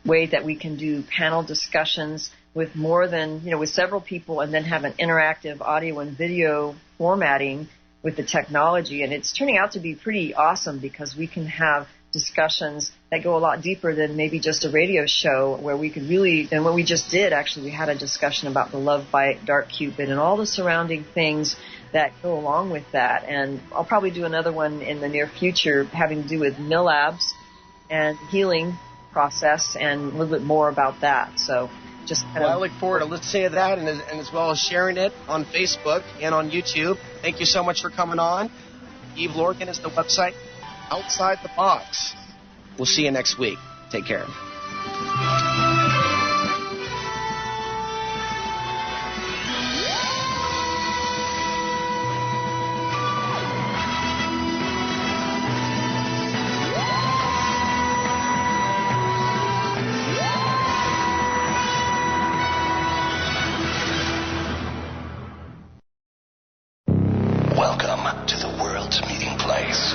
way that we can do panel discussions with more than, with several people, and then have an interactive audio and video formatting with the technology. And it's turning out to be pretty awesome because we can have discussions that go a lot deeper than maybe just a radio show, where we could really, and what we just did, actually, we had a discussion about the love bite, dark Cupid, and all the surrounding things that go along with that. And I'll probably do another one in the near future having to do with millabs and healing process, and a little bit more about that. So just I look forward to listening to that, and as well as sharing it on Facebook and on YouTube. Thank you so much for coming on. Eve Lorgen is the website. Outside the Box. We'll see you next week. Take care. Welcome to the world's meeting place.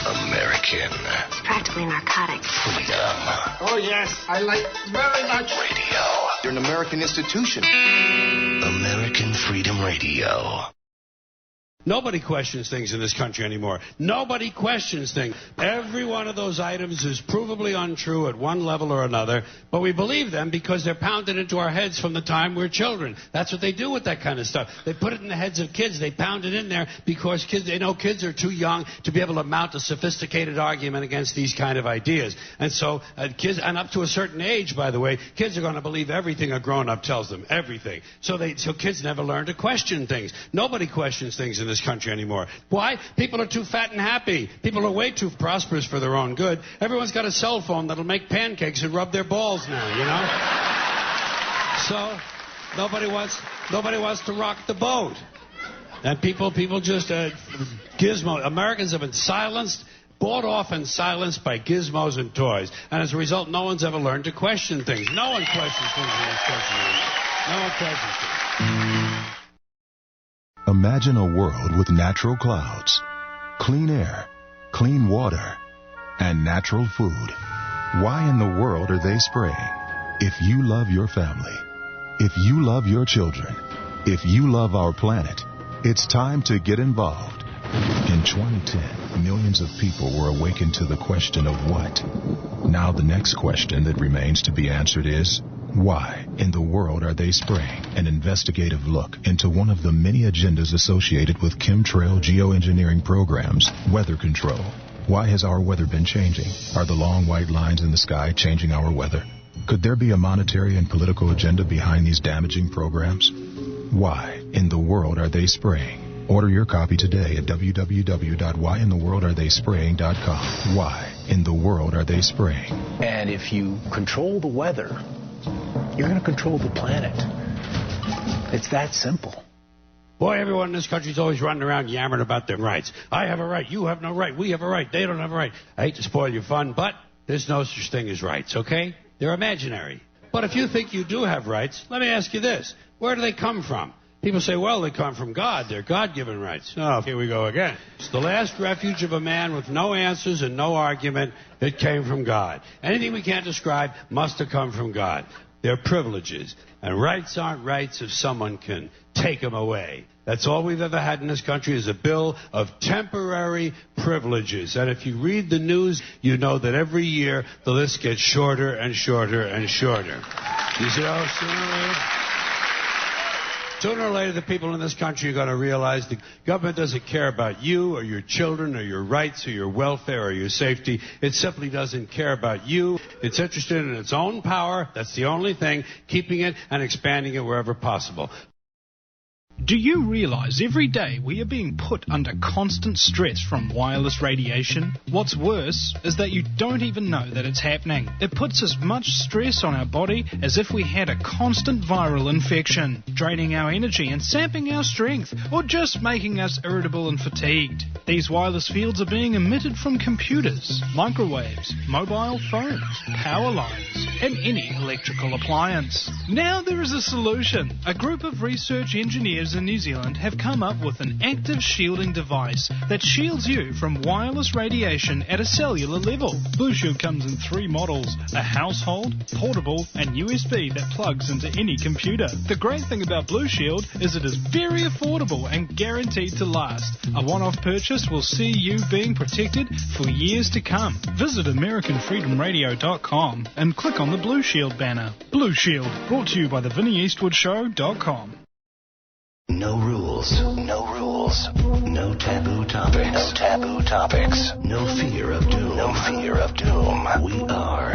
American. It's practically narcotic. Freedom. Oh, yes, I like very much. Radio. You're an American institution. American Freedom Radio. Nobody questions things in this country anymore. Nobody questions things. Every one of those items is provably untrue at one level or another, but we believe them because they're pounded into our heads from the time we're children. That's what they do with that kind of stuff. They put it in the heads of kids. They pound it in there because they know kids are too young to be able to mount a sophisticated argument against these kind of ideas. And so kids, and up to a certain age, by the way, kids are going to believe everything a grown-up tells them, everything. So kids never learn to question things. Nobody questions things in this country anymore. Why? People are too fat and happy. People are way too prosperous for their own good. Everyone's got a cell phone that'll make pancakes and rub their balls now, So nobody wants to rock the boat. And people just gizmo. Americans have been bought off and silenced by gizmos and toys. And as a result, no one's ever learned to question things. No one questions things in this country. No one questions things. Imagine a world with natural clouds, clean air, clean water, and natural food. Why in the world are they spraying? If you love your family, if you love your children, if you love our planet, it's time to get involved. In 2010, millions of people were awakened to the question of what. Now the next question that remains to be answered is, why in the world are they spraying? An investigative look into one of the many agendas associated with chemtrail geoengineering programs, weather control. Why has our weather been changing? Are the long white lines in the sky changing our weather? Could there be a monetary and political agenda behind these damaging programs? Why in the world are they spraying? Order your copy today at www.whyintheworldaretheyspraying.com. Why in the world are they spraying? And if you control the weather, you're going to control the planet. It's that simple. Boy, everyone in this country is always running around yammering about their rights. I have a right. You have no right. We have a right. They don't have a right. I hate to spoil your fun, but there's no such thing as rights, okay? They're imaginary. But if you think you do have rights, let me ask you this. Where do they come from? People say, well, they come from God. They're God-given rights. Oh, here we go again. It's the last refuge of a man with no answers and no argument. It came from God. Anything we can't describe must have come from God. They're privileges. And rights aren't rights if someone can take them away. That's all we've ever had in this country is a bill of temporary privileges. And if you read the news, you know that every year the list gets shorter and shorter and shorter. You see how Sooner or later, the people in this country are going to realize the government doesn't care about you or your children or your rights or your welfare or your safety. It simply doesn't care about you. It's interested in its own power. That's the only thing, keeping it and expanding it wherever possible. Do you realize every day we are being put under constant stress from wireless radiation? What's worse is that you don't even know that it's happening. It puts as much stress on our body as if we had a constant viral infection, draining our energy and sapping our strength, or just making us irritable and fatigued. These wireless fields are being emitted from computers, microwaves, mobile phones, power lines, and any electrical appliance. Now there is a solution. A group of research engineers in New Zealand have come up with an active shielding device that shields you from wireless radiation at a cellular level. Blue Shield comes in 3 models: a household, portable, and USB that plugs into any computer. The great thing about Blue Shield is it is very affordable and guaranteed to last. A one-off purchase will see you being protected for years to come. Visit AmericanFreedomRadio.com and click on the Blue Shield banner. Blue Shield, brought to you by TheVinnyEastwoodShow.com. No rules, no rules, no taboo topics, no taboo topics, no fear of doom, no fear of doom. We are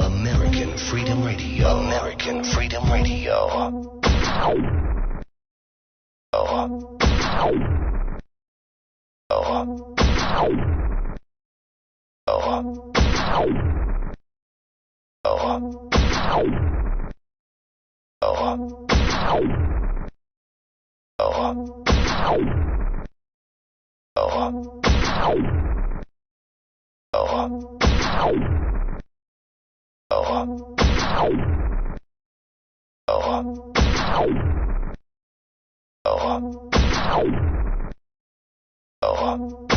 American Freedom Radio, American Freedom Radio. Oh.